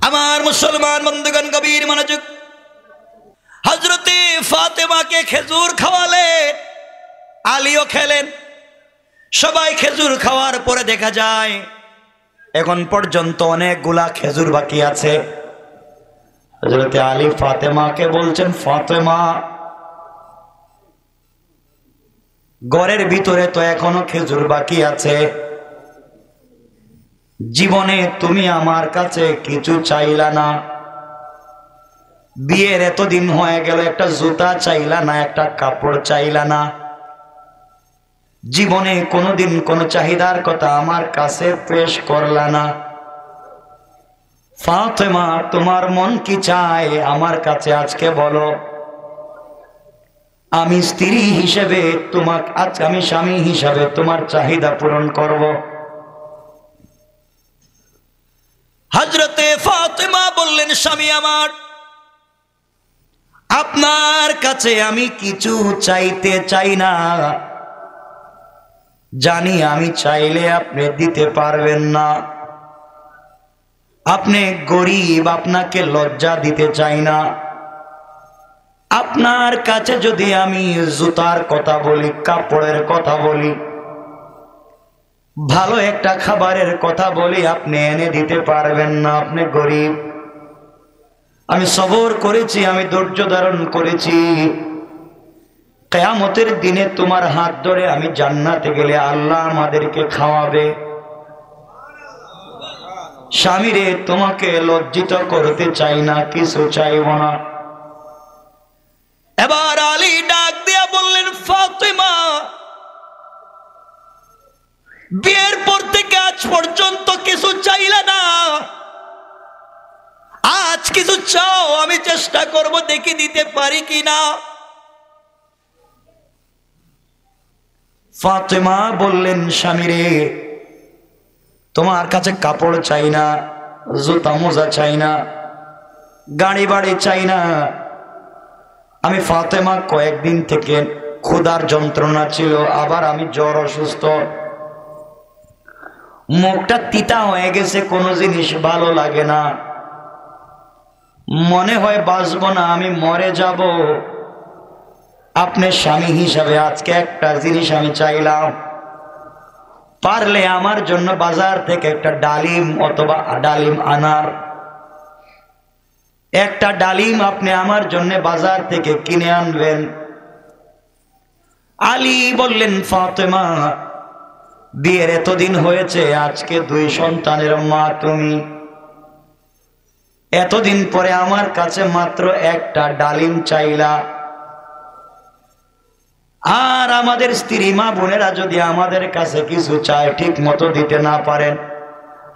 আমার মুসলমান বন্ধুগণ গভীর মনোযোগ। হযরতে ফাতেমাকে খেজুর খাওয়ালেন, আলীও খেলেন। সবাই খেজুর খাওয়ার পরে দেখা যায় এখন পর্যন্ত অনেকগুলা খেজুর বাকি আছে। হযরতে আলী ফাতেমাকে বলছেন, ফাতেমা, ঘরের ভিতরে তো এখনো খেজুর বাকি আছে। জীবনে তুমি আমার কাছে কিছু চাইলা না, বিয়ের এতদিন হয়ে গেল, একটা জুতা চাইলা না, একটা কাপড় চাইলা না, জীবনে কোনোদিন কোনো চাহিদার কথা আমার কাছে পেশ করলা না। ফাতেমা, তোমার মন কি চায় আমার কাছে আজকে বলো। আমি স্ত্রী হিসেবে তোমাকে, আজ আমি স্বামী হিসেবে তোমার চাহিদা পূরণ করব। হযরতে ফাতেমা বললেন, স্বামী আমার, আপনার কাছে আমি কিছু চাইতে চাই না, জানি আমি চাইলে আপনি দিতে পারবেন না, আপনি গরিব, আপনাকে লজ্জা দিতে চাই না। আপনার কাছে যদি আমি জুতার কথা বলি, কাপড়ের কথা বলি, ভালো একটা খাবারের কথা বলি, আপনি এনে দিতে পারবেন না, আপনি গরিব। আমি সবর করেছি, আমি ধৈর্য ধারণ করেছি, কিয়ামতের দিনে তোমার হাত ধরে আমি জান্নাতে গেলে আল্লাহ আমাদেরকে খাওয়াবে। স্বামীরে, তোমাকে লজ্জিত করতে চাই না, কিছু চাইব না। এবার আলী ডাক দিয়া বললেন, ফাতেমা, বিয়ের পর থেকে আজ পর্যন্ত কিছু চাইলে না, আজ কিছু চাও, আমি চেষ্টা করব দেখি দিতে পারি কিনা। ফাতেমা বললেন, স্বামীরে, তোমার কাছে কাপড় চাই না, জুতা মোজা চাই না, গাড়ি বাড়ি চাই না। আমি ফাতেমা কয়েকদিন থেকে ক্ষুধার যন্ত্রণা ছিল, আবার আমি জ্বর, অসুস্থ, মুখটা তিতা হয়ে গেছে, কোনো জিনিস ভালো লাগে না, মনে হয় বাঁচবো না, আমি মরে যাব। আপনি স্বামী হিসাবে আজকে একটা জিনিস আমি চাইলাম, পারলে আমার জন্য বাজার থেকে একটা ডালিম অথবা ডালিম আনার, একটা ডালিম আপনি আমার জন্য বাজার থেকে কিনে আনবেন। আলী বললেন, ফাতেমা, বিয়ের এতদিন হয়েছে, আজকে 2 সন্তানের মা তুমি, এতদিন পরে আমার কাছে মাত্র একটা ডালিম চাইলা। আর আমাদের স্ত্রী মা বোনেরা যদি আমাদের কাছে কিছু চায়, ঠিক মতো দিতে না পারেন,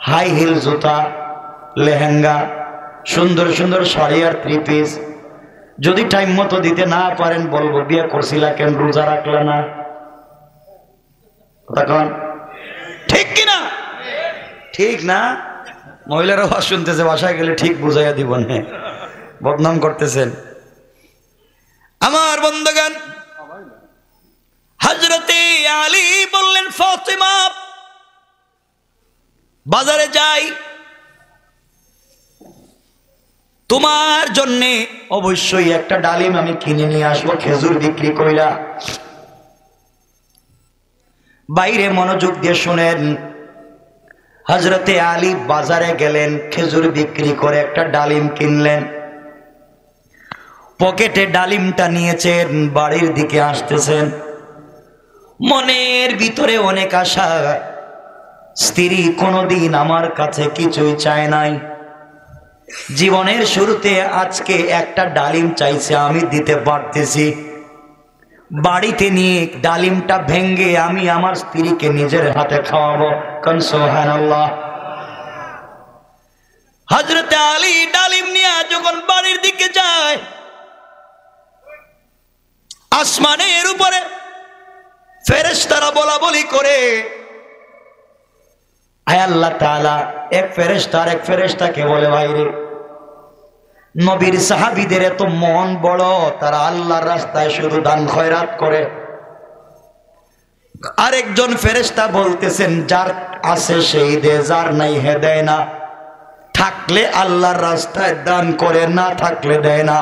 হাই হিল জুতা, লেহেঙ্গা, সুন্দর সুন্দর শাড়ি আর 3 পিস যদি টাইম মতো দিতে না পারেন, বলবো বিয়ে করছিলা কেন, রোজা রাখলা না? তখন ঠিক কিনা? ঠিক না? মহিলারা আওয়াজ শুনতেছে, বাসায় গেলে ঠিক বুঝাইয়া দিব না, বদনাম করতেছেন। আমার বন্ধুগণ, হযরতে আলী বললেন, ফাতেমা, বাজারে যাই, তোমার জন্য অবশ্যই একটা ডালিম আমি কিনে নিয়ে আসবো, খেজুর বিক্রি কইরা। বাইরে মনোযোগ দিয়ে শুনেন, হযরতে আলী বাজারে গেলেন, খেজুর বিক্রি করে একটা ডালিম কিনলেন, পকেটে ডালিমটা নিয়েছেন, বাড়ির দিকে আসতেছেন, মনের ভিতরে অনেক আশা, স্ত্রী কোনোদিন আমার কাছে কিছুই চায় নাই, জীবনের শুরুতে আজকে একটা ডালিম চাইছে, আমি দিতে পারতেছি, বাড়িতে নিয়ে ডালিমটা ভেঙ্গে আমি আমার স্ত্রীকে নিজের হাতে খাওয়াবো। কোন সুবহানাল্লাহ। হযরতে আলী ডালিম নিয়ে যখন বাড়ির দিকে যায়, আসমানের উপরে ফেরেশতারা বলা বলি করে, আয় আল্লাহ তাআলা, এক ফেরেশতাকে বলে, ভাইরে, নবীর সাহাবীদের এত মন বড়, তারা আল্লাহর রাস্তায় শুধু দান খয়রাত করে। আরেকজন ফেরেশতা বলতেছেন, যার আছে সেই দে, যার নাই হে দেয় না। থাকলে আল্লাহর রাস্তায় দান করে, না থাকলে দেয় না।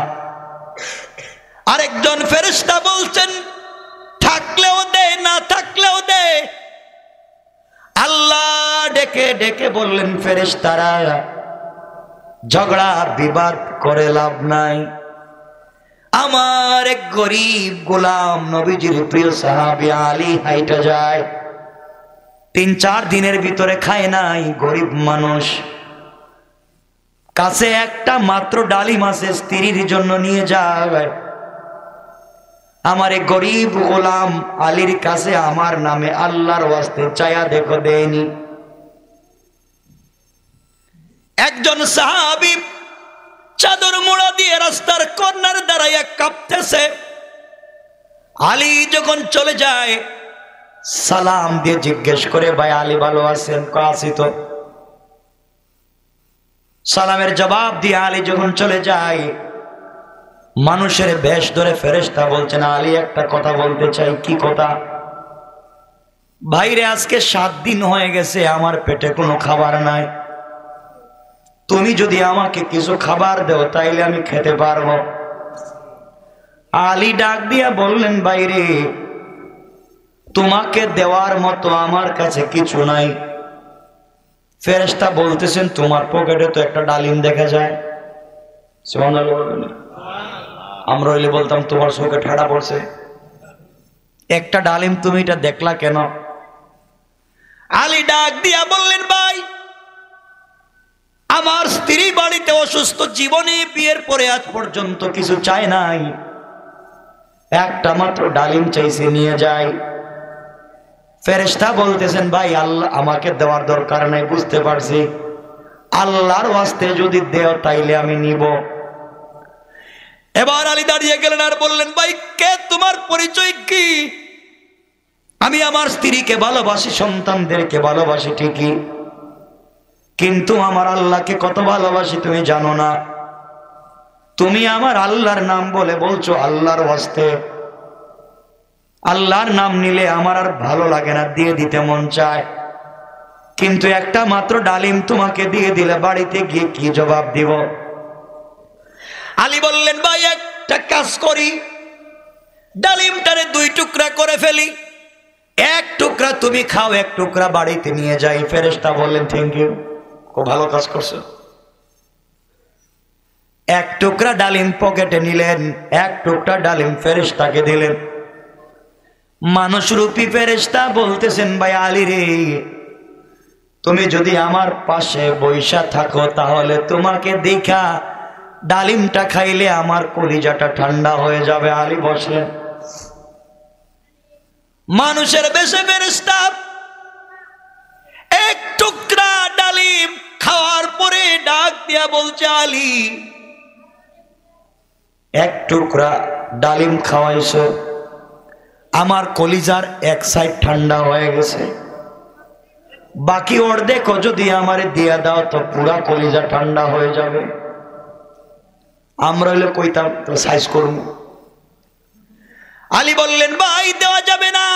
আরেকজন ফেরেশতা বলছেন থাকলেও দেয়, না থাকলেও দেয়। আল্লাহ ডেকে ডেকে বললেন ফেরেশতারা ঝগড়া বিবাদ করে লাভ নাই। আমার এক গরিব গোলাম নবীজির প্রিয় সাহাবী আলী হাইটা যায়, 3-4 দিনের ভিতরে খায় নাই, গরিব মানুষ, কাছে একটা মাত্র ডালিম আছে, স্ত্রীর জন্য নিয়ে যায়। আমার এক গরিব গোলাম আলীর কাছে আমার নামে আল্লাহর ওয়াস্তে চায়া দেখো দেয়নি। একজন সাহাবী চাদর মোড়া দিয়ে রাস্তার কর্নার দাঁড়াইয়া কাঁপতেছে। আলী যখন চলে যায় সালাম দিয়ে জিজ্ঞেস করে ভাই আলী ভালো আছেন? আছি তো। সালামের জবাব দিয়ে আলী যখন চলে যায়, মানুষের বেশ ধরে ফেরেশতা বলছেন আলী একটা কথা বলতে চাই। কি কথা? ভাইরে আজকে 7 দিন হয়ে গেছে আমার পেটে কোনো খাবার নাই, তুমি যদি আমাকে কিছু খাবার দাও তাইলে আমি খেতে পারবো। আলী ডাক দিয়া বললেন ভাইরে তোমাকে দেওয়ার মতো আমার কাছে কিছু নাই। ফেরেশতা বলতেছেন তোমার পকেটে তো একটা ডালিম দেখা যায়। আমরা হইলে বলতাম তোমার চোখে ঠাডা পড়ছে, একটা ডালিম তুমি এটা দেখলা কেন? আলী ডাক দিয়া বললেন ভাই আমার স্ত্রী বাড়িতে অসুস্থ, জীবনে বিয়ের পরে আজ পর্যন্ত কিছু চায় নাই, একটা মাত্র ডালিম চাইছে নিয়ে যায়। ফেরেশতা বলতেছেন ভাই আল্লাহ আমাকে দেওয়ার দরকার নাই, বুঝতে পারছি, আল্লাহর ওয়াস্তে যদি দেও তাইলে আমি নিব। এবার আলী দাঁড়িয়ে গেলেন আর বললেন ভাই কে, তোমার পরিচয় কি? আমি আমার স্ত্রীকে ভালোবাসি, সন্তানদেরকে ভালোবাসি ঠিকই, কিন্তু আমার আল্লাহকে কত ভালোবাসি তুমি জানো না। তুমি আমার আল্লাহর নাম বলে বলছো আল্লাহর ওয়াস্তে, আল্লাহর নাম নিলে আমার আর ভালো লাগে না, দিয়ে দিতে মন চায়, কিন্তু একটা মাত্র ডালিম তোমাকে দিয়ে দিলে বাড়িতে গিয়ে কি জবাব দিব? আলী বললেন ভাই একটা কাজ করি, ডালিমটারে 2 টুকরা করে ফেলি, 1 টুকরা তুমি খাও, 1 টুকরা বাড়িতে নিয়ে যাই। ফেরেশতা বললেন থ্যাংক ইউ, খুব ভালো কাজ করছো। 1 টুকরা ডালিম পকেটে নিলেন, 1 টুকরা ডালিম ফেরেশতাকে দিলেন। মানুষরূপী ফেরেশতা বলতেছেন ভাই আলী রে তুমি যদি আমার পাশে বৈশা থাকো তাহলে তোমাকে দেখা ডালিমটা খাইলে আমার কলিজাটা ঠান্ডা হয়ে যাবে। আলী বসলেন। মানুষের বেশে ফেরেশতা 1 টুকরা ডালিম খাওয়ার পরে ডাক দিয়া বলছে আলী 1 টুকরা ডালিম খাওয়াইছো, আমার কলিজার এক সাইড ঠান্ডা হয়ে গেছে, বাকি অর্ধেক যদি আমারে দিয়া দাও তো পুরা কলিজা ঠান্ডা হয়ে যাবে। আমরা হইলে কইতাম সাইজ করব। আলী বললেন ভাই দেওয়া যাবে না,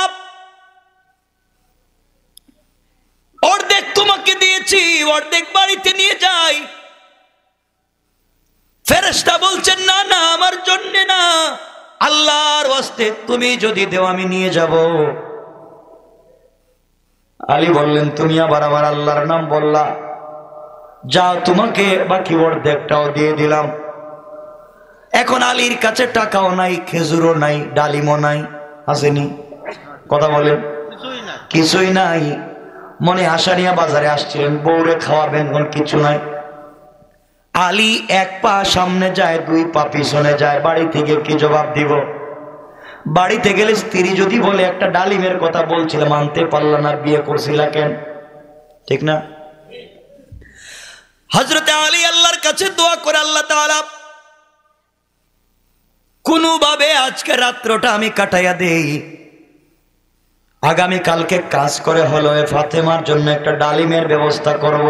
অর্ধেক তোমাকে দিয়েছি, অর্ধেক বাড়িতে নিয়ে যাই। ফেরেশতা বলছেন না না আমার জন্য না, আল্লাহর ওয়াস্তে তুমি যদি দেও আমি নিয়ে যাব। আলী বললেন তুমি আবার আমার আল্লাহর নাম বললা, যাও তোমাকে বাকি অর্ধেকটাও দিয়ে দিলাম। এখন আলীর কাছে টাকাও নাই, খেজুরও নাই, ডালিমও নাই, আসেনি? কথা বলেন, কিছুই নাই। মনে আশা নিয়ে বাজারে আসছিলেন, বউরে খাওয়াবেন, কিছু নাই। আলী 1 পা সামনে যায়, 2 পা পিছনে যায়। বাড়ি থেকে কি জবাব দিব? বাড়িতে গেলে স্ত্রী যদি বলে একটা ডালিমের কথা বলছিল মানতে পারলা না, বিয়ে করছিলা কেন? ঠিক না? হযরতে আলী আল্লাহর কাছে দোয়া করে আল্লাহ তাআলা কোনোভাবে আজকে রাত্রটা আমি কাটাইয়া দেই, আগামী কালকে কাজ করে হলো ফাতেমার জন্য একটা ডালিমের ব্যবস্থা করব।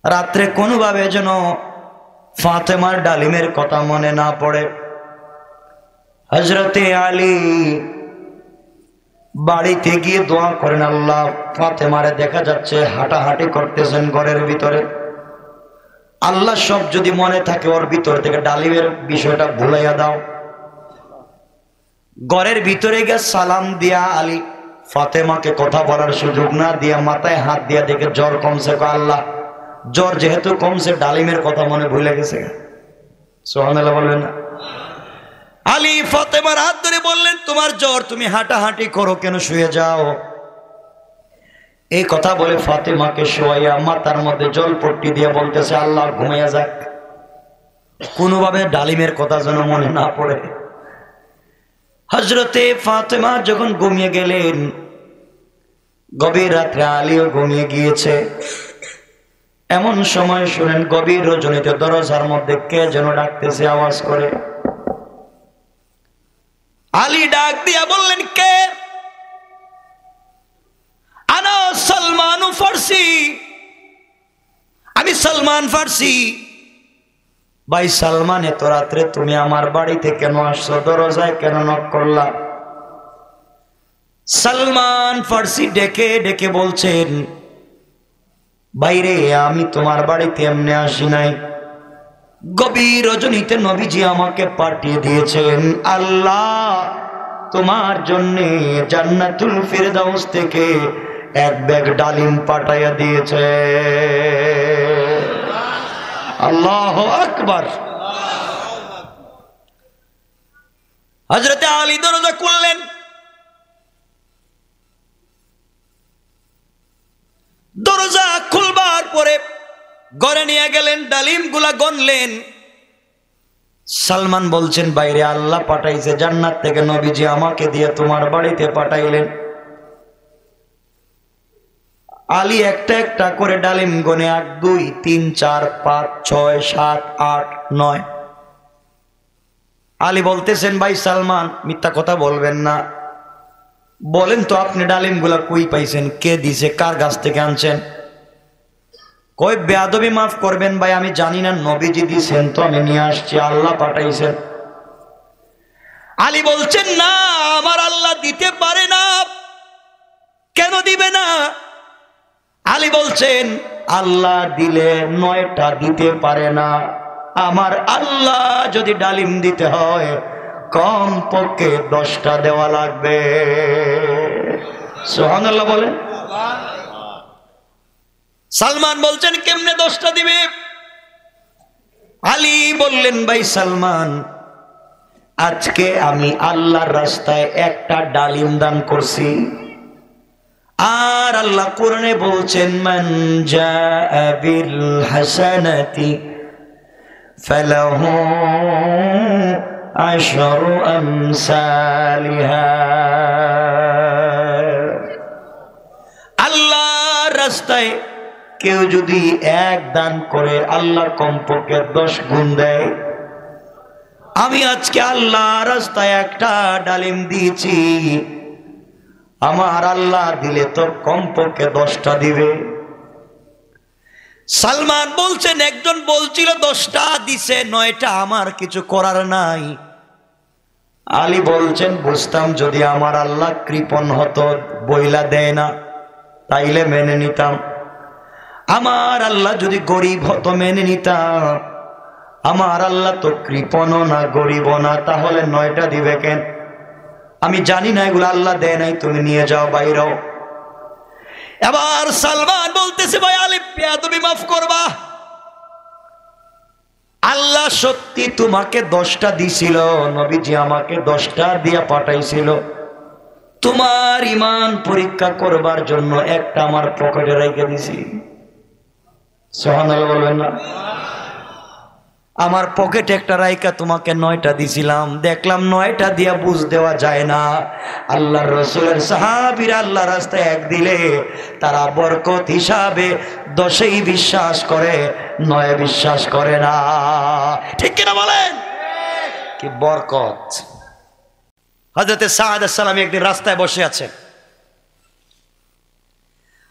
রাত্রে কোনোভাবে যেন ফাতেমার ডালিমের কথা মনে না পড়ে। হযরতে আলী বাড়িতে গিয়ে দোয়া করেন, আল্লাহ ফাতেমারে দেখা যাচ্ছে হাঁটাহাঁটি করতেছেন ঘরের ভিতরে, আল্লাহ সব যদি মনে থাকে ওর ভিতর থেকে ডালিমের বিষয়টা ভুলাইয়া দাও। ঘরের ভিতরে গিয়ে সালাম দিয়া আলী ফাতেমাকে কথা বলার সুযোগ না দিয়া মাথায় হাত দিয়া দেখে জ্বর কমছে। আল্লাহ জ্বর যেহেতু কমছে ডালিমের কথা মনে ভুলে গেছে। সুবহানাল্লাহ বলবেন না? আলী ফাতেমার হাত ধরে বললেন, তোমার জ্বর, তুমি হাঁটাহাঁটি করো কেন, শুয়ে যাও। এই কথা বলে ফাতেমাকে শোয়াইয়া মাথার মধ্যে জলপট্টি দিয়ে বলতেছে, আল্লাহ ঘুমাইয়া যাক, কোনোভাবে ডালিমের কথা যেন মনে না পড়ে। হযরতে ফাতেমা যখন ঘুমিয়ে গেলেন, গভীর রাত্রে আলীও ঘুমিয়ে গিয়েছে। এমন সময় শুনেন গভীর রজনীতে দরজার মধ্যে কে যেন ডাকতেছে আওয়াজ করে। আলী ডাক দিয়া বললেন, কে? আনা সালমান ফারসি, আমি সালমান ফারসি। ভাই সালমান, এত রাত্রে তুমি আমার বাড়িতে কেন আসছো? দরজায় কেন নক করলা? সালমান ফারসি ডেকে ডেকে বলছেন, বাইরে আমি তোমার বাড়িতে এমনি আসি নাই, গভীর রজনীতে নবীজি আমাকে পাঠিয়ে দিয়েছেন। আল্লাহ তোমার জন্য জান্নাতুল ফিরদাউস থেকে এক ব্যাগ ডালিম পাঠাইয়া দিয়েছে। আল্লাহু আকবার। হযরতে আলী দরজা খুললেন। দরজা খুলবার পরে ঘরে নিয়ে গেলেন, ডালিম গুলা গনলেন। সালমান বলছেন, বাইরে আল্লাহ পাঠাইছে জান্নাত থেকে, নবীজি আমাকে দিয়ে তোমার বাড়িতে পাঠাইলেন। আলী একটা একটা করে ডালিম গনে 1 2 3 4 5 6 7 8 9। আলী বলতেছেন, ভাই সালমান মিথ্যা কথা বলবেন না, বলেন তো আপনি ডালিম গুলা কই পাইছেন, কে দিছে, কার গাছ থেকে আনছেন? কই বেয়াদবি মাফ করবেন ভাই, আমি জানি না, নবীজি দিছেন তো আমি নিয়ে আসছি, আল্লাহ পাঠাইছেন। আলী বলছেন, না আমার আল্লাহ দিতে পারে না। কেন দিবে না? আলী বলছেন, আল্লাহ দিলে 9টা দিতে পারে না, আমার আল্লাহ যদি ডালিম দিতে হয় কম পক্ষে 10টা দেওয়া লাগবে। সুবহানাল্লাহ বলেন। সালমান বলছেন, কেমনে 10টা দিবে? আলী বললেন, ভাই সালমান, আজকে আমি আল্লাহর রাস্তায় একটা ডালিম দান করছি, আর আল্লাহ কোরআনে বলছেন, মান জাআ বিল হাসানাতি ফালাহু আশরু আমসালিহা। আল্লাহর রাস্তায় কেউ যদি 1 দান করে আল্লাহ কমপক্ষে 10 গুণ দেয়। আমি আজকে আল্লাহর রাস্তায় একটা ডালিম দিয়েছি, আমার আল্লাহ দিলে তো কমপক্ষে 10টা দিবে। সালমান বলছেন, একজন বলছিল 10টা দিছে, 9টা আমার কিছু করার নাই। আলী বলছেন, বুঝতাম যদি আমার আল্লাহ কৃপণ হতো, বইলা দেয় না, তাইলে মেনে নিতাম। আমার আল্লাহ যদি গরিব হতো মেনে নিতাম, আমার আল্লাহ তো কৃপণও না গরিবও না, তাহলে 9টা দিবে কেন? আমি জানি না, এগুলো আল্লাহ দেয় নাই, তুমি নিয়ে যাও বাইরেও। এবার সালমান বলতেছে, ভাই আলী বেয়াদবি মাফ করবা, আল্লাহ সত্যি তোমাকে 10টা দিছিল, নবীজি আমাকে 10টা দিয়া পাঠাইছিল, তোমার ঈমান পরীক্ষা করবার জন্য একটা আমার পকেটে রেখে দিছি। সুবহানাল্লাহ বলবেন না? আমার পকেটে একটা রাইকা তোমাকে 9টা দিছিলাম, দেখলাম 9টা দিয়া বুঝ দেওয়া যায় না। আল্লাহর রাসূলের সাহাবীরা আল্লাহর রাস্তায় 1 দিলে তারা বরকত হিসাবে 10ই বিশ্বাস করে, 9 বিশ্বাস করে না। ঠিক কিনা বলেন? কি বরকত! হযরতে সাদ আলাইহিস সালাম একদিন রাস্তায় বসে আছেন।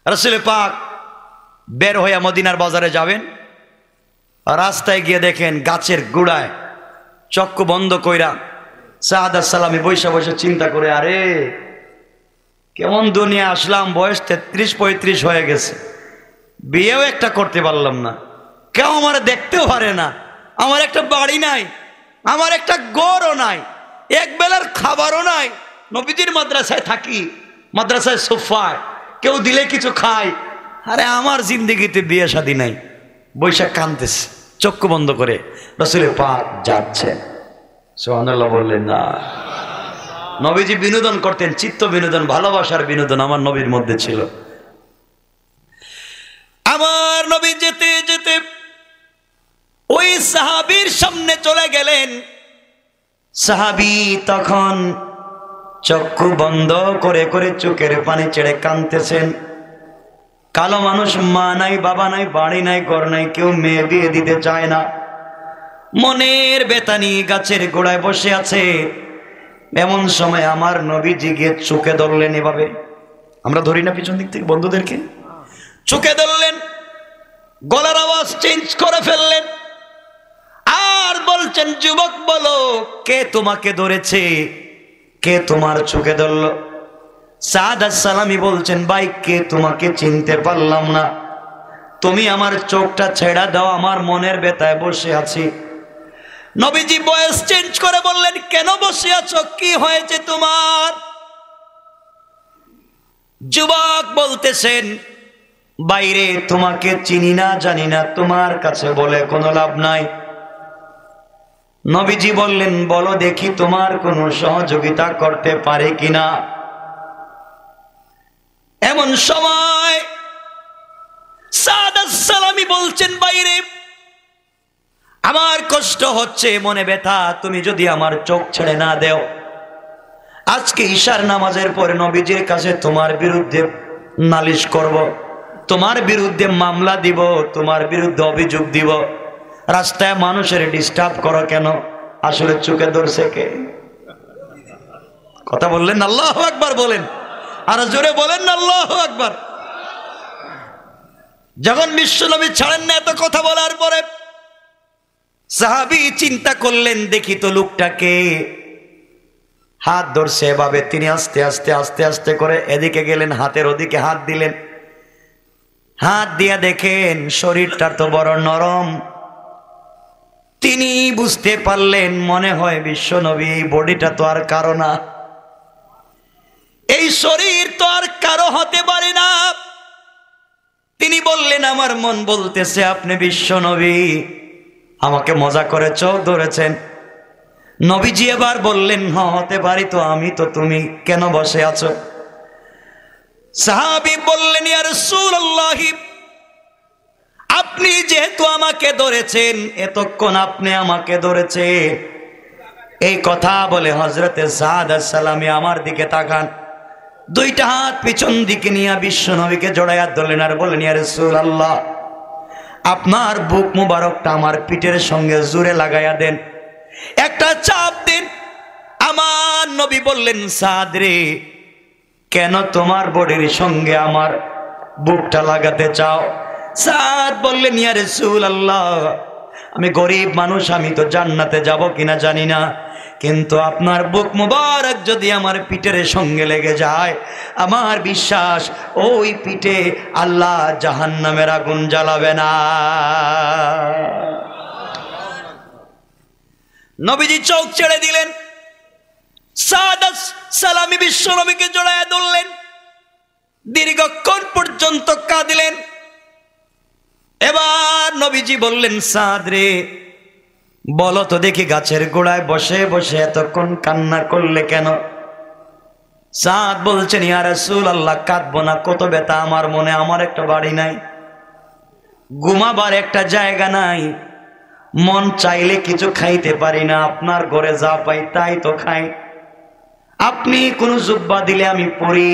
রাসূল পাক বের হয়ে মদিনার বাজারে যাবেন, রাস্তায় গিয়ে দেখেন গাছের গুড়ায় চক্ষু বন্ধ কইরা সাদ আলাইহিস সালাম বসে বসে চিন্তা করে, আরে কেমন দুনিয়া আসলাম, বয়স 33-35 হয়ে গেছে, বিয়েও একটা করতে পারলাম না, কেউ আমার দেখতেও পারে না, আমার একটা বাড়ি নাই, আমার একটা গড়ও নাই, এক বেলার খাবারও নাই। নবীজির মাদ্রাসায় থাকি, মাদ্রাসায় সোফায় কেউ দিলে কিছু খাই। আরে আমার জিন্দেগিতে বিয়ে শাদী নাই। বৈশাখ কাঁদতেছে চক্ষু বন্ধ করে, রাসূলের পাক যাচ্ছে। সুবহানাল্লাহ বললেন না? নবীজি বিনোদন করতেন, চিত্ত বিনোদন, ভালোবাসার বিনোদন আমার নবীর মধ্যে ছিল। আমার নবী যেতে যেতে ওই সাহাবীর সামনে চলে গেলেন। সাহাবী তখন চক্ষু বন্ধ করে করে চোখের পানি ছেড়ে কাঁদতেছেন। কালো মানুষ, মা নাই, বাবা নাই, বাড়ি নাই, ঘর নাই, কেউ মেয়ে বিয়ে দিতে চায় না, মনের বেতানি গাছের গোড়ায় বসে আছে। এমন সময় আমার নবীজি গিয়ে চোখে ধরলেন, এভাবে আমরা ধরি না পিছন দিক থেকে বন্ধুদেরকে, চোখে ধরলেন, গলার আওয়াজ চেঞ্জ করে ফেললেন, আর বলছেন, যুবক বলো, কে তোমাকে ধরেছে, কে তোমার চোখে ধরলো? সাদ আস-সালামি বলছেন, ভাই, কে তোমাকে চিনতে পারলাম না, তুমি আমার চোখটা ছেড়া দাও, আমার মনের বেতায় বসে আছি। নবীজি ভয়েস চেঞ্জ করে বললেন, কেন বসে আছো, কি হয়েছে তোমার? যুবক বলতেছেন, বাইরে তোমাকে চিনি না, জানি না, তোমার কাছে বলে কোনো লাভ নাই। নবীজি বললেন, বলো দেখি তোমার কোনো সহযোগিতা করতে পারে কিনা। এমন সময় সাদ আস-সালামি বলছেন, বাইরে আমার কষ্ট হচ্ছে, মনে ব্যথা, তুমি যদি আমার চোখ ছেড়ে না দেও, আজকে ঈশার নামাজের পরে নবীজির কাছে তোমার বিরুদ্ধে নালিশ করব, তোমার বিরুদ্ধে মামলা দিব, তোমার বিরুদ্ধে অভিযোগ দিব। রাস্তায় মানুষের ডিস্টার্ব করো কেন? আসলে চোখে ধরছে কে? কথা বললেন আল্লাহু আকবার বলেন, আর জোরে বলেন না আল্লাহু আকবার। যখন বিশ্বনবী ছাড়েন না এত কথা বলার পরে, সাহাবী চিন্তা করলেন, দেখি তো লোকটাকে, হাত ধরছে এভাবে। তিনি আস্তে আস্তে আস্তে আস্তে করে এদিকে গেলেন, হাতের ওদিকে হাত দিলেন, হাত দিয়া দেখেন শরীরটা তো বড় নরম। তিনি বুঝতে পারলেন, মনে হয় বিশ্বনবী এই বডিটা তো আর কারো না, এই শরীর তো আর কারো হতে পারে না। তিনি বললেন, আমার মন বলতেছে আপনি বিশ্বনবী, আমাকে মজা করে চোখ ধরেছেন। নবীজি এবার বললেন, হ্যাঁ হতে পারি তো, আমি তো, তুমি কেন বসে আছো? সাহাবী বললেন, ইয়া রাসূলুল্লাহ, আপনি যেহেতু আমাকে ধরেছেন, এতক্ষণ আপনি আমাকে ধরেছে। এই কথা বলে হযরতে সাদ আস-সালামি আমার দিকে তাকান, দুইটা হাত পিছন দিকে নিয়ে বিশ্বনবীকে জড়াইয়া ধরলেন আর বললেন, ইয়া রাসূলুল্লাহ, আপনার বুক মুবারকটা আমার পিঠের সঙ্গে জোরে লাগাইয়া দেন, একটা চাপ দিন। আমার নবী বললেন, সাদ রে, কেন তোমার বডির সঙ্গে আমার বুকটা লাগাতে চাও? সাদ বললেন, ইয়া রাসূলুল্লাহ, আমি গরিব মানুষ, আমি তো জান্নাতে যাব কিনা জানি না, কিন্তু আপনার বুক মুবারক যদি আমার পিঠের সঙ্গে লেগে যায়, আমার বিশ্বাস ওই পিঠে আল্লাহ জাহান্নামের আগুন জ্বালাবে না। নবীজি চোখ ছেড়ে দিলেন, সাদ আস-সালামি বিশ্বনবীকে জড়াইয়া ধরলেন, দীর্ঘক্ষণ পর্যন্ত কাঁদিলেন। এবার নবীজি বললেন, সাদ রে, বলো তো দেখি, গাছের গোড়ায় বসে বসে এতক্ষণ কান্না করলে কেন? সাদ বলছেন, ইয়া রাসূলুল্লাহ, কাঁদবো না, কত ব্যথা আমার মনে, আমার একটা বাড়ি নাই, ঘুমাবার একটা জায়গা নাই, মন চাইলে কিছু খাইতে পারি না, আপনার ঘরে যা পাই তাই তো খাই, আপনি কোনো জুব্বা দিলে আমি পরি,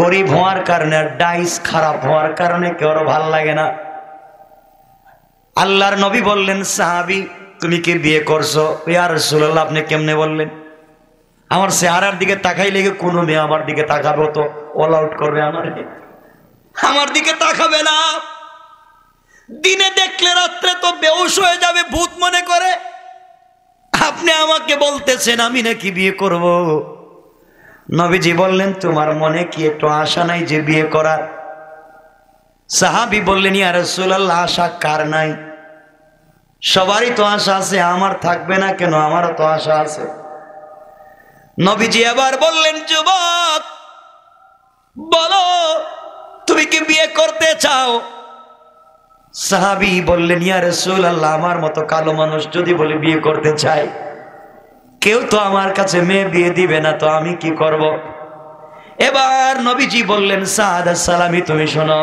গরিব হওয়ার কারণে, ডাইস খারাপ হওয়ার কারণে কেউ ভাল লাগে না। আল্লাহর নবী বললেন, সাহাবী, তুমি কি বিয়ে করছো? ইয়া রাসূলুল্লাহ, আপনি কেমনে বললেন? আমার চেহারার দিকে তাকাইলে কোনো মেয়ে আমার দিকে তাকাবে তো অল আউট করবে, আমার দিকে তাকাবে না। দিনে দেখলে রাত্রে তো বেহুশ হয়ে যাবে, ভূত মনে করে। আপনি আমাকে বলতেছেন আমি নাকি বিয়ে করব? নবীজি বললেন তোমার মনে কি একটু আশা নাই যে বিয়ে করার? সাহাবী বললেন ইয়া রাসূলুল্লাহ আশা কার নাই? সবারই তো আশা আছে, আমার থাকবে না কেন? আমারও তো আশা আছে। নবীজি আবার বললেন যুবক বলো তুমি কি বিয়ে করতে চাও? সাহাবী বললেন ইয়া রাসূলুল্লাহ আমার মতো কালো মানুষ যদি বলে বিয়ে করতে চাই, কেউ তো আমার কাছে মেয়ে বিয়ে দিবে না, তো আমি কি করব? এবার নবীজি বললেন সাদ সালামি তুমি শোনো,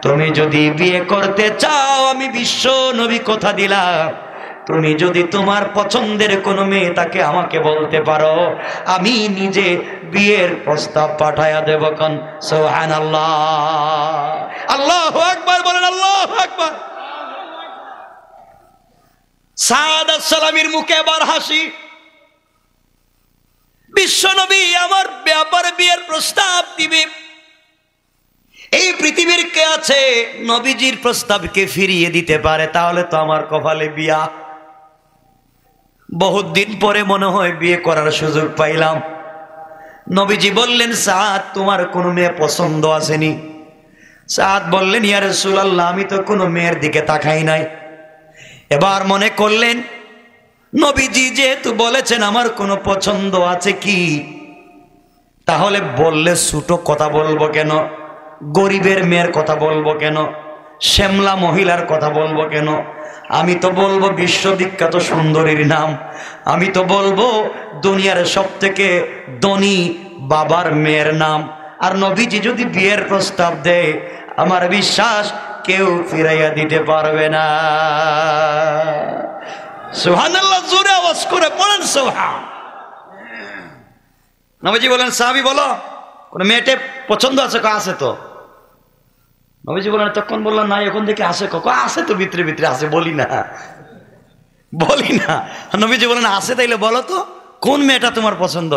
তুমি যদি বিয়ে করতে চাও আমি বিশ্ব নবী কথা দিলাম, তুমি যদি তোমার পছন্দের কোনো মেয়ে তাকে আমাকে বলতে পারো, আমি নিজে বিয়ের প্রস্তাব পাঠায়া দেব। কোন সুবহানাল্লাহ, আল্লাহু আকবার বলেন, আল্লাহু আকবার। সাদ সালামির মুখে এবার হাসি। বিশ্ব নবী আমার ব্যাপারে বিয়ের প্রস্তাব দিবে, এই পৃথিবীর কে আছে নবীজির প্রস্তাবকে ফিরিয়ে দিতে পারে? তাহলে তো আমার কপালে বিয়া। বহুত দিন পরে মনে হয় বিয়ে করার সুযোগ পাইলাম। নবীজি বললেন সাদ তোমার কোনো মেয়ে পছন্দ আসেনি? সাদ বললেন ইয়া রাসূলুল্লাহ আমি তো কোনো মেয়ের দিকে তাকাই নাই। এবার মনে করলেন নবীজি যেহেতু বলেছেন আমার কোনো পছন্দ আছে কি, তাহলে বললে ছোট কথা বলবো কেন, গরিবের মেয়ের কথা বলবো কেন, শ্যামলা মহিলার কথা বলবো কেন? আমি তো বলবো বিশ্ববিখ্যাত সুন্দরীর নাম, আমি তো বলবো দুনিয়ার সব থেকে ধনী বাবার মেয়ের নাম। আর নবীজি যদি বিয়ের প্রস্তাব দেয় আমার বিশ্বাস কেউ ফিরাইয়া দিতে পারবে না। সুবহানাল্লাহ, জোরে আওয়াজ করে পড়েন সুবহান। নবীজি বলেন সাহাবী বলো কোন মেয়েটে পছন্দ আছে? আছে তো। নবীজি বলেন তখন বললাম না, এখন দেখে আছে আছে তো, ভিতরে ভিতরে আছে, বলি না। নবীজি বলেন আছে, তাইলে বলো তো কোন মেয়েটা তোমার পছন্দ?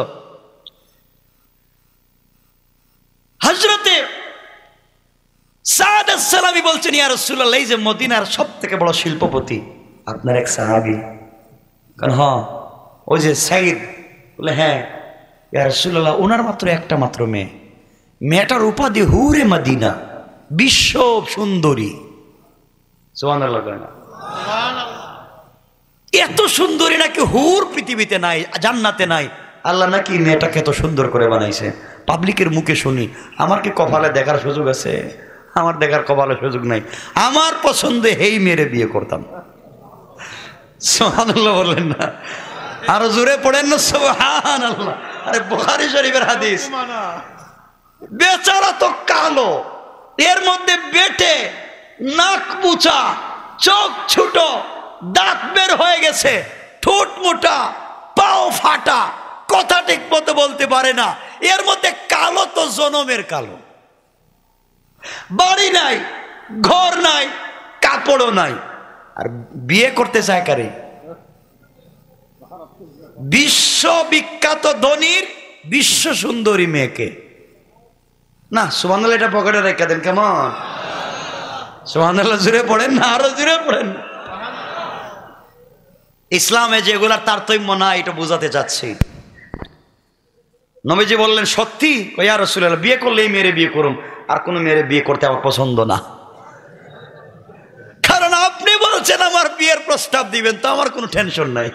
হযরতে সাদ আস-সালামি বলছেন ইয়া রাসূলুল্লাহ এই যে মদিনার সব থেকে বড় শিল্পপতি আপনার এক সাহাবী। কারণ হ্যাঁ ওই যে সাইদ, বলে হ্যাঁ ইয়া রাসূলুল্লাহ ওনার মাত্র একটা মাত্র মেয়ে, মেয়েটার উপাধি হুরে মদিনা, বিশ্ব সুন্দরী। সুবহানাল্লাহ, এত সুন্দরী নাকি হুর পৃথিবীতে নাই, জান্নাতে নাই। আল্লাহ নাকি মেয়েটাকে এত সুন্দর করে বানাইছে। পাবলিকের মুখে শুনি, আমার কি কপালে দেখার সুযোগ আছে? আমার দেখার কপালে সুযোগ নাই। আমার পছন্দে এই মেয়েরে বিয়ে করতাম। সুবহানাল্লাহ বললেন না? আরো জোরে পড়েন না সুবহানাল্লাহ। আরে বুখারী শরীফের হাদিস। বেচারা তো কালো, এর মধ্যে বেটে, নাক মুচা, চোখ ছোট, দাঁত বের হয়ে গেছে, ঠোঁট মোটা, পাও ফাটা, কথা ঠিক মতো বলতে পারে না। এর মধ্যে কালো তো জনমের কালো, বাড়ি নাই, ঘর নাই, কাপড়ও নাই, আর বিয়ে করতে চায় কারে? বিশ্ববিখ্যাত ধনীর বিশ্ব সুন্দরী মেয়েকে। না সুবহানাল্লাহ, এটা পকেটে রেখে দেন। কেমন সুবহানাল্লাহ জুড়ে পড়েন না, আরো জুড়ে পড়েন। ইসলামে যেগুলার তারতম্য না এটা বোঝাতে চাচ্ছি। নবীজি বললেন সত্যি? ইয়া রাসূলুল্লাহ বিয়ে করলে এই মেয়েরে বিয়ে করুন, আর কোনো মেয়েরে বিয়ে করতে আমার পছন্দ না। কারণ আপনি বলছেন আমার বিয়ের প্রস্তাব দিবেন, তো আমার কোনো টেনশন নাই।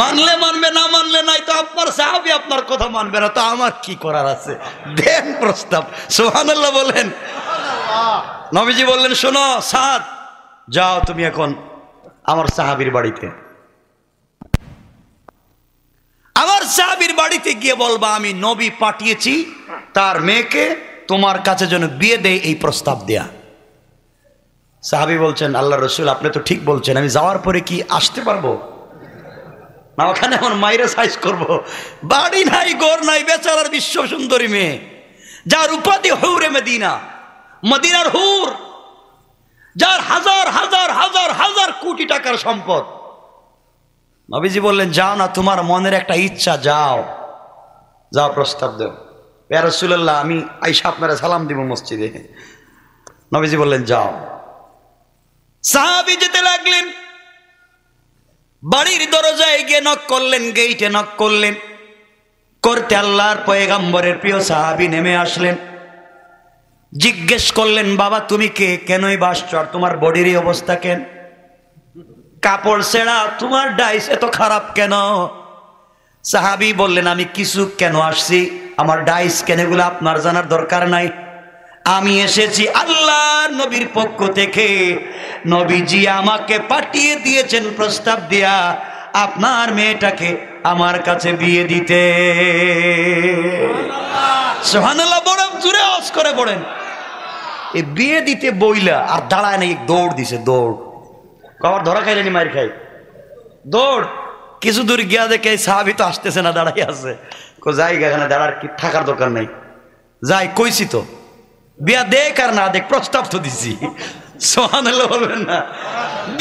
মানলে মানবে, না মানলে নাই। তো আপনার সাহাবী আপনার কথা মানবে না, তো আমার কি করার আছে? দেন প্রস্তাব। সুবহানাল্লাহ বলেন। নবীজি বললেন শোনো সাদ, যাও তুমি এখন আমার সাহাবীর বাড়িতে, আমার সাহাবীর বাড়িতে গিয়ে বলবা আমি নবী পাঠিয়েছি তার মেয়েকে তোমার কাছে যেন বিয়ে দেয়, এই প্রস্তাব দেয়া। সাহাবী বলছেন আল্লাহ রসুল আপনি তো ঠিক বলছেন, আমি যাওয়ার পরে কি আসতে পারবো না? ওখানে আমার মাইরে সাইজ করবো? বাড়ি নাই, ঘর নাই, বেচারার বিশ্ব সুন্দরী মেয়ে, যার উপাধি হুরে মদিনা, মদিনার হুর, যার হাজার হাজার হাজার হাজার কোটি টাকার সম্পদ। নবীজি বললেন যাও না, তোমার মনের একটা ইচ্ছা, যাও যাও প্রস্তাব দেও। ইয়া রাসূলুল্লাহ আমি আইসা আপনারা সালাম দিব মসজিদে। নবীজি বললেন যাও। সাহাবী যেতে লাগলেন, বাড়ির দরজায় গিয়ে নক করলেন, গেইটে নক করলেন। করতে আল্লাহর পয়গম্বরের প্রিয় সাহাবী নেমে আসলেন। জিজ্ঞেস করলেন, বাবা তুমি কে, কেনই বাসছ, আর তোমার বডির অবস্থা কেন, কাপড় ছেঁড়া, তোমার ডাইস এত খারাপ কেন? সাহাবী বললেন, আমি কিছু কেন আসছি, আমার ডাইস কেন এগুলো আপনার জানার দরকার নাই। আমি এসেছি আল্লাহর নবীর পক্ষ থেকে, নবীজি আমাকে পাঠিয়ে দিয়েছেন প্রস্তাব দিয়া আপনার মেয়েটাকে আমার কাছে বিয়ে দিতে। সুবহানাল্লাহ, বড় জোরে আওয়াজ করে পড়েন। এই বিয়ে দিতে বইলা আর দাঁড়ায় নাই, দৌড় দিছে, দৌড়। কবার ধরা খাইলেনি, মার খাই, দৌড়। কিছু দূর গিয়া দেখে সাহাবী তো আসতেছে না, দাঁড়াই আছে। জায়গা এখানে দাঁড়ার কি থাকার দরকার নাই, যাই কইছি তো, বিয়া দেখ আর না দেখ, প্রস্তাব তো দিছি। সুবহানাল্লাহ বলবেন না?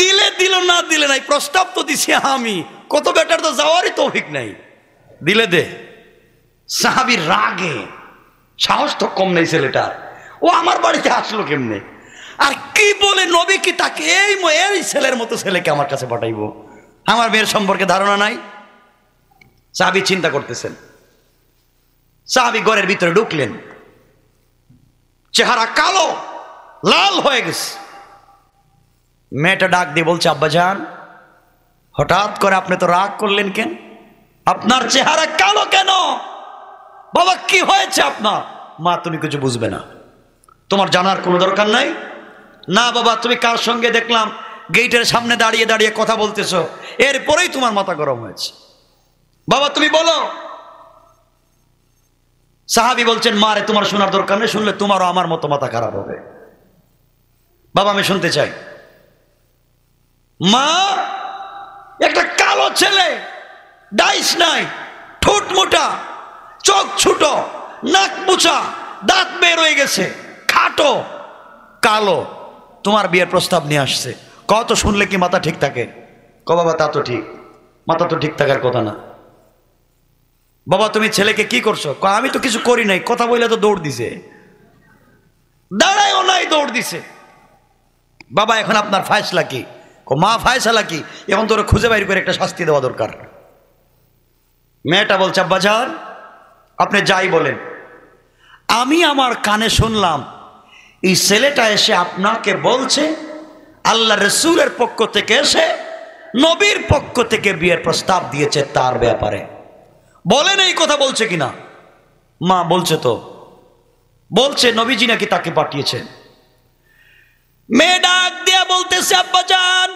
দিলে দিল, না দিলে নাই, প্রস্তাব তো দিছি আমি। কত বেটার তো যাওয়ারই তৌফিক নাই, দিলে দে। সাহাবীর রাগে, সাহস তো কম নেই ছেলেটার, ও আমার বাড়িতে আসলো কেমনে, আর কি বলে নবী কি তাকে এই ছেলের মতো ছেলেকে আমার কাছে পাঠাইবো, আমার মেয়ের সম্পর্কে ধারণা নাই। সাহাবী চিন্তা করতেছেন। সাহাবী ঘরের ভিতরে ঢুকলেন, চেহারা কালো, লাল হয়ে গেছে। মেয়েটা ডাক দিয়ে বলছে, আব্বাজান হঠাৎ করে আপনি তো রাগ করলেন কেন, আপনার চেহারা কালো কেন, বাবা কি হয়েছে আপনার? মা তুমি কিছু বুঝবে না, তোমার জানার কোনো দরকার নাই। না বাবা, তুমি কার সঙ্গে দেখলাম গেটের সামনে দাঁড়িয়ে দাঁড়িয়ে কথা বলতেছো, এরপরেই তোমার মাথা গরম হয়েছে, বাবা তুমি বলো। সাহাবী বলছেন, মারে তোমার শোনার দরকার নেই, শুনলে তোমারও আমার মতো মাথা খারাপ হবে। বাবা আমি শুনতে চাই। মা, একটা কালো ছেলে, ডাইস নাই, ঠোঁট মোটা, চোখ ছোট, নাক মুছা, দাঁত বের হয়ে গেছে, খাটো, কালো, তোমার বিয়ের প্রস্তাব নিয়ে আসছে। কত শুনলে কি মাথা ঠিক থাকে? ক বাবা তা তো ঠিক, মাথা তো ঠিক থাকার কথা না। বাবা তুমি ছেলেকে কি করছো? আমি তো কিছু করি নাই, কথা বলে তো দৌড় দিছে, দাঁড়ায়ও নাই, দৌড় দিছে। বাবা এখন আপনার ফায়সালা কি? মা ফায়সালা কি? এখন তোর খুঁজে বাইর করে একটা শাস্তি দেওয়া দরকার। মেয়েটা বলছে, আব্বাজান আপনি যাই বলেন, আমি আমার কানে শুনলাম এই ছেলেটা এসে আপনাকে বলছে আল্লাহ রসুলের পক্ষ থেকে এসে নবীর পক্ষ থেকে বিয়ের প্রস্তাব দিয়েছে তার ব্যাপারে। বলেন এই কথা বলছে কিনা? মা বলছে তো, বলছে নবীজি নাকি তাকে পাঠিয়েছেন। মেয়ে ডাক দিয়া বলতেছে, আব্বাজান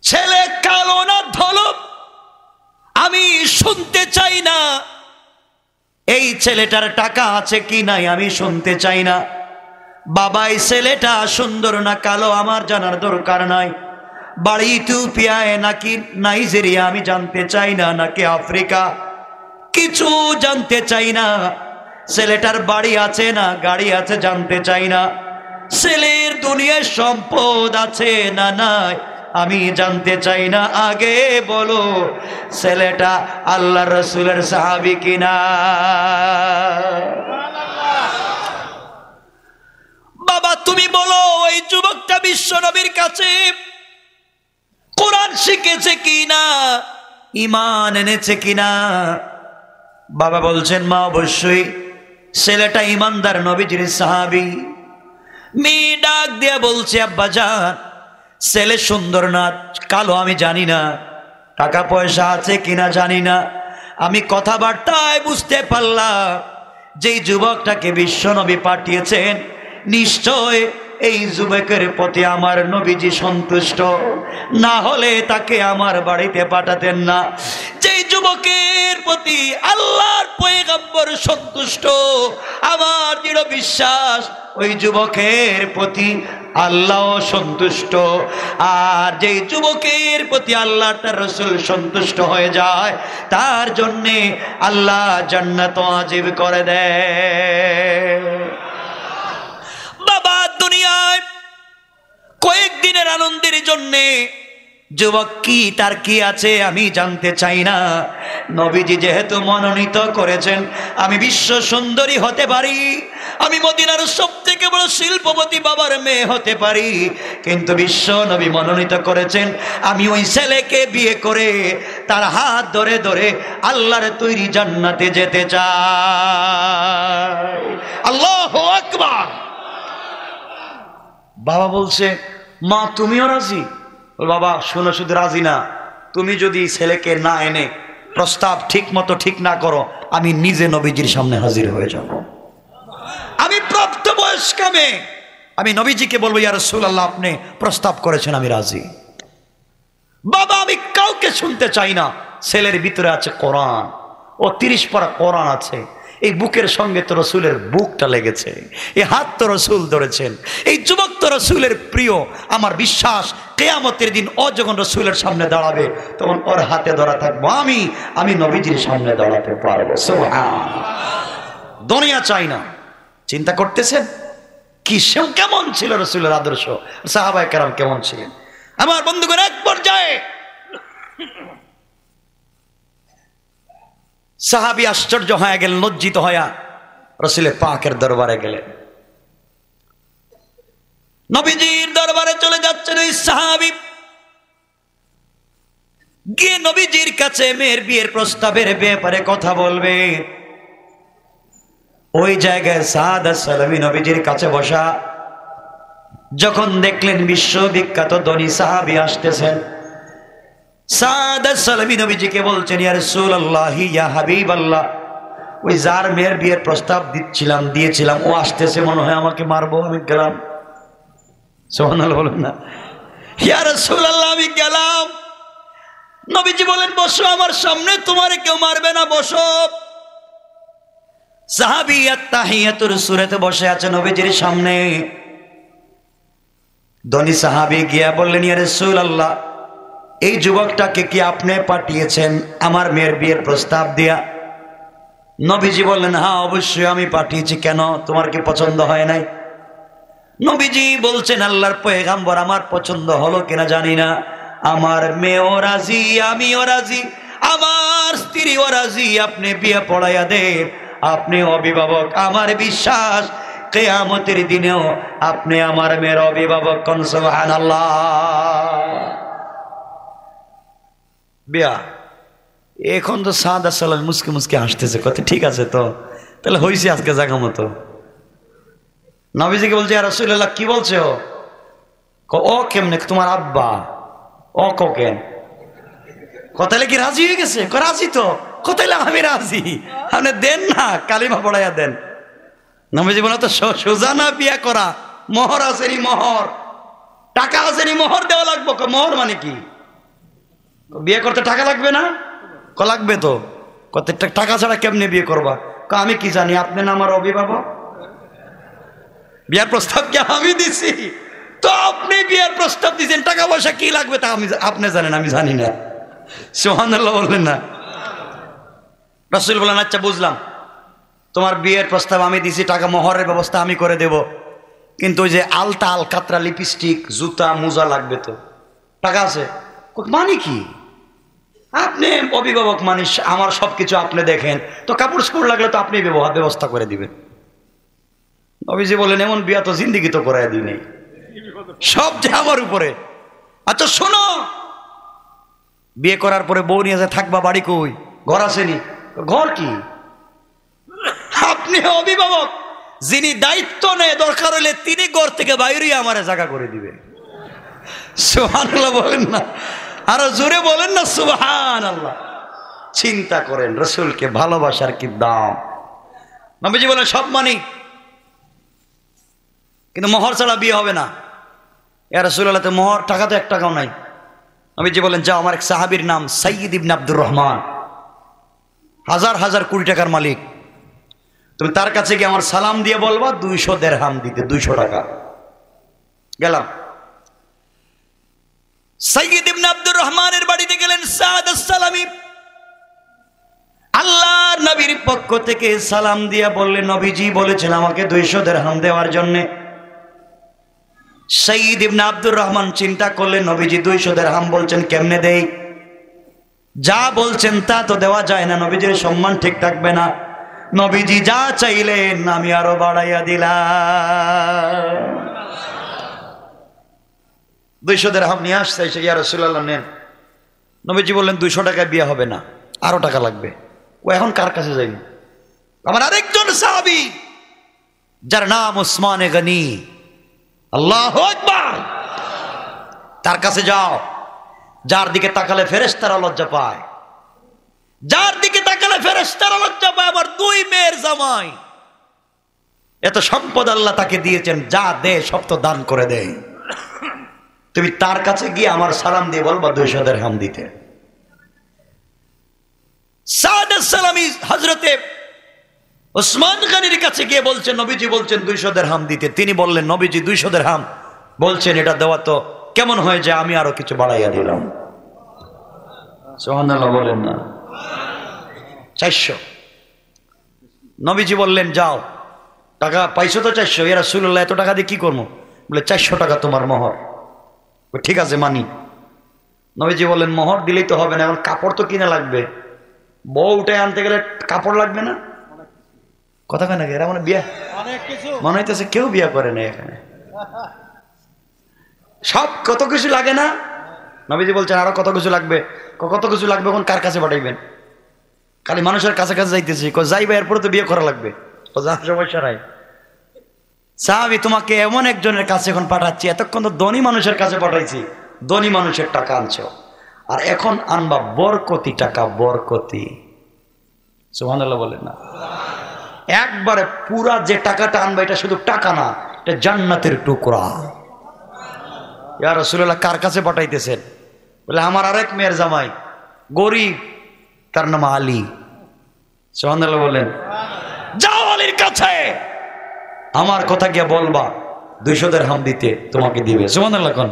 ছেলে কালো না ধলো আমি শুনতে চাই না, এই ছেলেটার টাকা আছে কি নাই আমি শুনতে চাই না। বাবা এই ছেলেটা সুন্দর না কালো আমার জানার দরকার নাই, বাড়ি ইথিওপিয়ায় নাকি নাইজেরিয়া আমি জানতে চাই না, নাকি আফ্রিকা কিছু জানতে চাই না। ছেলেটার বাড়ি আছে না গাড়ি আছে জানতে চাই না, ছেলের দুনিয়ায় সম্পদ আছে না নাই আমি জানতে চাই না। আগে বলো ছেলেটা আল্লাহ রসুলের সাহাবী কিনা? বাবা তুমি বলো এই যুবকটা বিশ্ব নবীর কাছে কোরআন শিখেছে কিনা, ঈমান এনেছে কিনা? বাবা বলছেন, মা অবশ্যই ছেলেটা ঈমানদার নবীজির সাহাবী। মেয়ে ডাক দিয়া বলছে, আব্বাজান ছেলে সুন্দর না কালো আমি জানি না, টাকা পয়সা আছে কিনা জানি না, আমি কথাবার্তায় বুঝতে পারলাম যেই যুবকটাকে বিশ্ব নবী পাঠিয়েছেন নিশ্চয় এই যুবকের প্রতি আমার নবীজি সন্তুষ্ট, না হলে তাকে আমার বাড়িতে পাঠাতেন না। যেই যুবকের প্রতি আল্লাহর পয়গম্বর সন্তুষ্ট, আমার দৃঢ় বিশ্বাস ওই যুবকের প্রতি আল্লাহ সন্তুষ্ট। আর যেই যুবকের প্রতি আল্লাহ তার রাসূল সন্তুষ্ট হয়ে যায় তার জন্যে আল্লাহ জান্নাত ওয়াজিব করে দেয়। বাবা দুনিয়ায় কয়েকদিনের আনন্দের জন্যে যুবক কি তার কি আছে আমি জানতে চাই না। নবীজি যেহেতু মনোনীত করেছেন আমি বিশ্ব সুন্দরী হতে পারি, আমি মদিনার সবথেকে বড় শিল্পপতি বাবার মেয়ে হতে পারি, কিন্তু বিশ্ব নবী মনোনীত করেছেন আমি ওই ছেলেকে বিয়ে করে তার হাত ধরে ধরে আল্লাহর তৈরি জান্নাতে যেতে চাই। আল্লাহু আকবার। বাবা বলছে, মা তুমিও রাজি? বাবা শোনো, শুধু রাজি না, তুমি যদি ছেলেকে না এনে প্রস্তাব ঠিক মতো ঠিক না করো, আমি নিজে নবীজির সামনে হাজির হয়ে যাব। আমি প্রাপ্তবয়স্ক মেয়ে, আমি নবীজিকে বলবো, ইয়া রাসূলুল্লাহ আপনি প্রস্তাব করেছেন, আমি রাজি। বাবা আমি কাউকে শুনতে চাই না, ছেলের ভিতরে আছে কোরআন, ও 30 পারা কোরআন আছে, এই বুকের সঙ্গে তো রসুলের বুকটা লেগেছে, এই হাত তো রসুল ধরেছেন, এই যুবক তো রসুলের প্রিয়। আমার বিশ্বাস কিয়ামতের দিন ও যখন রসুলের সামনে দাঁড়াবে তখন ওর হাতে ধরা থাকবো আমি নবীজির সামনে দাঁড়াতে পারবো। সুবহানাল্লাহ। দুনিয়া চাই না। চিন্তা করতেছেন কি সে কেমন ছিল রসুলের আদর্শ, সাহাবায়ে কেরাম কেমন ছিলেন? আমার বন্ধুগণ, এক পর্যায়ে সাহাবী আশ্চর্য হয়ে গেলেন, লজ্জিত হয়ে রাসূলের পাকের দরবারে গেলেন। নবীজির দরবারে চলে যাচ্ছেন ওই সাহাবী, গিয়ে নবীজির কাছে মেয়ের বিয়ের প্রস্তাবের ব্যাপারে কথা বলবে। ওই জায়গায় সাদ আস-সালামী নবীজির কাছে বসা, যখন দেখলেন বিশ্ববিখ্যাত ধনী সাহাবী আসতেছেন, সাদ আস-সালামী নবীজিকে বলছেন, ইয়া রাসূলুল্লাহ ইয়া হাবিবাল্লাহ, ওই যার মেয়ের বিয়ের প্রস্তাব দিয়েছিলাম ও আসতেছে, মনে হয় আমাকে মারবো, আমি গেলাম। সুবহানাল্লাহ বলেন না। ইয়া রাসূলুল্লাহ আমি গেলাম। নবীজি বলেন, বসো আমার সামনে, তোমার কেউ মারবে না, বসো। সাহাবী আত-তাহিয়াতুর সূরাতে বসে আছে নবীজির সামনে। ধনী সাহাবী গিয়া বললেন, ইয়া রাসূলুল্লাহ এই যুবকটাকে কি আপনি পাঠিয়েছেন আমার মেয়ের বিয়ের প্রস্তাব দিয়া? নবীজি বললেন, হ্যাঁ অবশ্যই আমি পাঠিয়েছি, কেন তোমার কি পছন্দ হয় নাই? নবীজি বলছেন, আল্লাহর পয়গম্বর আমার পছন্দ হলো কিনা জানি না, আমার মেয়েও রাজি, আমিও রাজি, আমার স্ত্রীও রাজি, আপনি বিয়ে পড়াইয়া দেন, আপনি অভিভাবক, আমার বিশ্বাস কিয়ামতের দিনেও আপনি আমার মেয়ের অভিভাবক। কোন সুবহানাল্লাহ। বিয়া এখন তো সাদ আস-সালামী মুসকে মুসকে হাসতেছে, কথা ঠিক আছে তো, তাহলে হয়েছে আজকে জায়গা মতো। নবীজিকে বলছে, ইয়া রাসূলুল্লাহ কি বলছে ও কেমনে তোমার আব্বা, ও কেন কথালে কি রাজি হয়ে গেছে? রাজি তো, কোথায় আমি রাজি, আপনি দেন না, কালিমা পড়াইয়া দেন। নবীজি বলে, তো সোজা না বিয়া করা, মোহর আসেনি, মোহর টাকা আসেনি, মোহর দেওয়া লাগবে। মোহর মানে কি? বিয়ে করতে টাকা লাগবে না? লাগবে তো। কত টাকা ছাড়া কেমনে বিয়ে করবা? আমি কি জানি, আপনি না আমার অভিভাবক, বিয়ার প্রস্তাব কি আমি দিছি? তো আপনি বিয়ার প্রস্তাব দিয়েছেন, টাকা পয়সা কি লাগবে তা আপনি জানেন, আমি জানি না। সুবহানাল্লাহ বললেন না। রাসূল বলেন, আচ্ছা বুঝলাম, তোমার বিয়ের প্রস্তাব আমি দিছি, টাকা মোহরের ব্যবস্থা আমি করে দেব, কিন্তু ওই যে আলতা আলকাতরা লিপস্টিক জুতা মোজা লাগবে, তো টাকা আছে? মানে কি, আপনি অভিভাবক মানুষ, আমার সবকিছু আপনি দেখেন, তো কাপড় চোপড় লাগলে তো আপনি ব্যবস্থা করে দিবেন। নবীজি বলেন, এমন বিয়া তো জিন্দেগি তো করাই দিই নেই, সব যে আমার উপরে। আচ্ছা শোনো, বিয়ে করার পরে বউ নিয়ে যে থাকবা, বাড়ি কই, ঘর আসেনি? ঘর কি, আপনি অভিভাবক, যিনি দায়িত্ব নেয় দরকার হলে তিনি ঘর থেকে বাইরে আমার জায়গা করে দিবে। সুবহানাল্লাহ বলেন না, আরো জোরে বলেন না সুবহানাল্লাহ। চিন্তা করেন রাসূলকে ভালোবাসার কি দাম। নবীজি বলেন, সব মানি, কিন্তু মোহর ছাড়া বিয়ে হবে না। ইয়া রাসূলুল্লাহ, তো মোহর টাকা তো 1 টাকাও নাই। নবীজি বলেন, যাও, আমার এক সাহাবীর নাম সাইয়্যিদ ইবনে আব্দুর রহমান, হাজার হাজার কোটি টাকার মালিক, তুমি তার কাছে গিয়ে আমার সালাম দিয়ে বলবা 200 দিরহাম দিতে, 200 টাকা। গেলাম, সাইয়্যিদ ইবনে আব্দুর রহমানের বাড়িতে গেলেন সাদ আস-সালামী। আল্লাহর নবীর পক্ষ থেকে সালাম দিয়া বললেন, নবীজি বলেছেন আমাকে 200 দিরহাম দেওয়ার জন্য। সাইয়্যিদ ইবনে আব্দুর রহমান চিন্তা করলেন, নবীজি 200 দিরহাম বলছেন, কেমনে দেই? যা বলছেন তা তো দেওয়া যায় না, নবীজির সম্মান ঠিক থাকবে না। নবীজি যা চাইলেন আমি আরো বাড়াইয়া দিলাম। 200 দিরহাম নিয়ে আসছে, এসে ইয়া রাসূলুল্লাহ নেন। নবীজি বললেন 200 টাকায় বিয়ে হবে না, আরো টাকা লাগবে। ও এখন কার কাছে যাইনি? আমার আরেকজন সাহাবী যার নাম উসমানে গনি, আল্লাহু আকবার, তার কাছে যাও, যার দিকে তাকালে ফেরেশতারা লজ্জা পায়, যার দিকে তাকালে ফেরেশতারা লজ্জা পায়। আমার 2 মেয়ের জামাই, এত সম্পদ আল্লাহ তাকে দিয়েছেন, যা দে সব তো দান করে দেয়। তুমি তার কাছে গিয়ে আমার সালাম দিয়ে বলবা 200 দিরহাম দিতে। সাদ সালামি হযরতে উসমান গনির কাছে গিয়ে বলছেন, নবীজি বলছেন 200 দিরহাম দিতে। তিনি বললেন, নবীজি 200 দিরহাম বলছেন, এটা দেওয়া তো কেমন হয়ে যায়, আমি আরো কিছু বাড়াইয়া দিলাম। সুবহানাল্লাহ বলেন না। 400। নবীজি বললেন, যাও, টাকা পাইছো তো 400। ইয়া রাসূলুল্লাহ এত টাকা দিয়ে কি করবো? বলে 400 টাকা তোমার মোহর। ঠিক আছে মানি। নবীজি বললেন, মোহর দিলেই তো হবে না, এখন কাপড় তো কিনা লাগবে, বউ উঠে আনতে গেলে কাপড় লাগবে না? কথা কেন এরা মানে বিয়া মনে হইতেছে কেউ বিয়া করে না এখানে, সব কত কিছু লাগে না? নবীজি বলছেন আরো কত কিছু লাগবে। কত কিছু লাগবে, এখন কার কাছে পাঠাইবেন? খালি মানুষের কাছে কাছে যাইতেছি, যাইবে এরপরে তো বিয়ে করা লাগবে। সমস্যা নাই সাহাবী, তোমাকে এমন একজনের কাছে এখন পাঠাচ্ছি, এতক্ষণ তো ধনী মানুষের কাছে পাঠাইছি, ধনী মানুষের টাকা আনছো, আর এখন আনবা বরকতি টাকা, বরকতি। সুবহানাল্লাহ বলেন না। একবারে পুরা যে টাকাটা আনবা, এটা শুধু টাকা না, এটা জান্নাতের টুকরা। ইয়া রাসূলুল্লাহ কার কাছে পাঠাইতেছেন? বলে আমার আরেক মেয়ের জামাই, গরিব, তার নাম আলী। সুবহানাল্লাহ বলেন। যাও আলীর কাছে, আমার কথা গিয়ে বলবা 200 দিরহাম দিতে, তোমাকে দিবে। সুবহানাল্লাহ কোন?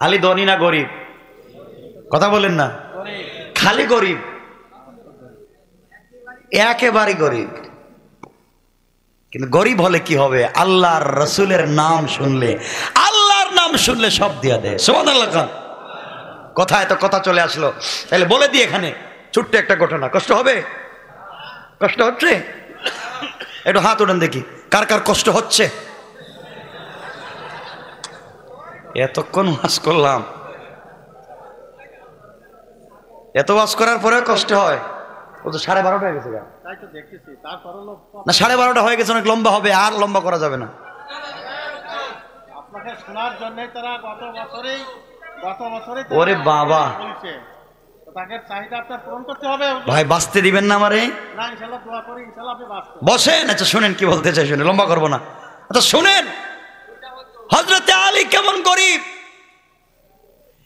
আলী ধনী না গরিব? কথা বলেন না। খালি গরিব, একেবারে গরিব। কিন্তু গরিব হলে কি হবে? আল্লাহর রাসূলের নাম শুনলে, আল্লাহর নাম শুনলে সব দিয়া দেয়। সুবহানাল্লাহ কোন? কথায় তো কথা চলে আসলো, তাহলে বলে দিই এখানে ছোট্ট একটা ঘটনা। কষ্ট হবে? কষ্ট হচ্ছে? একটু হাত ওঠান দেখি, কার কার কষ্ট হচ্ছে? এতক্ষণ ওয়াজ করলাম, এত ওয়াজ করার পরে কষ্ট হয়? ও তো 12:30 হয়ে গেছে। না 12:30 হয়ে গেছে, অনেক লম্বা হবে, আর লম্বা করা যাবে না। ওরে বাবা, ভাই বাঁচতে দিবেন না আমারে? বসেন। আচ্ছা শুনেন কি বলতে চাই, শুনে লম্বা করবো না। আচ্ছা শুনেন, হযরতে আলী কেমন গরিব।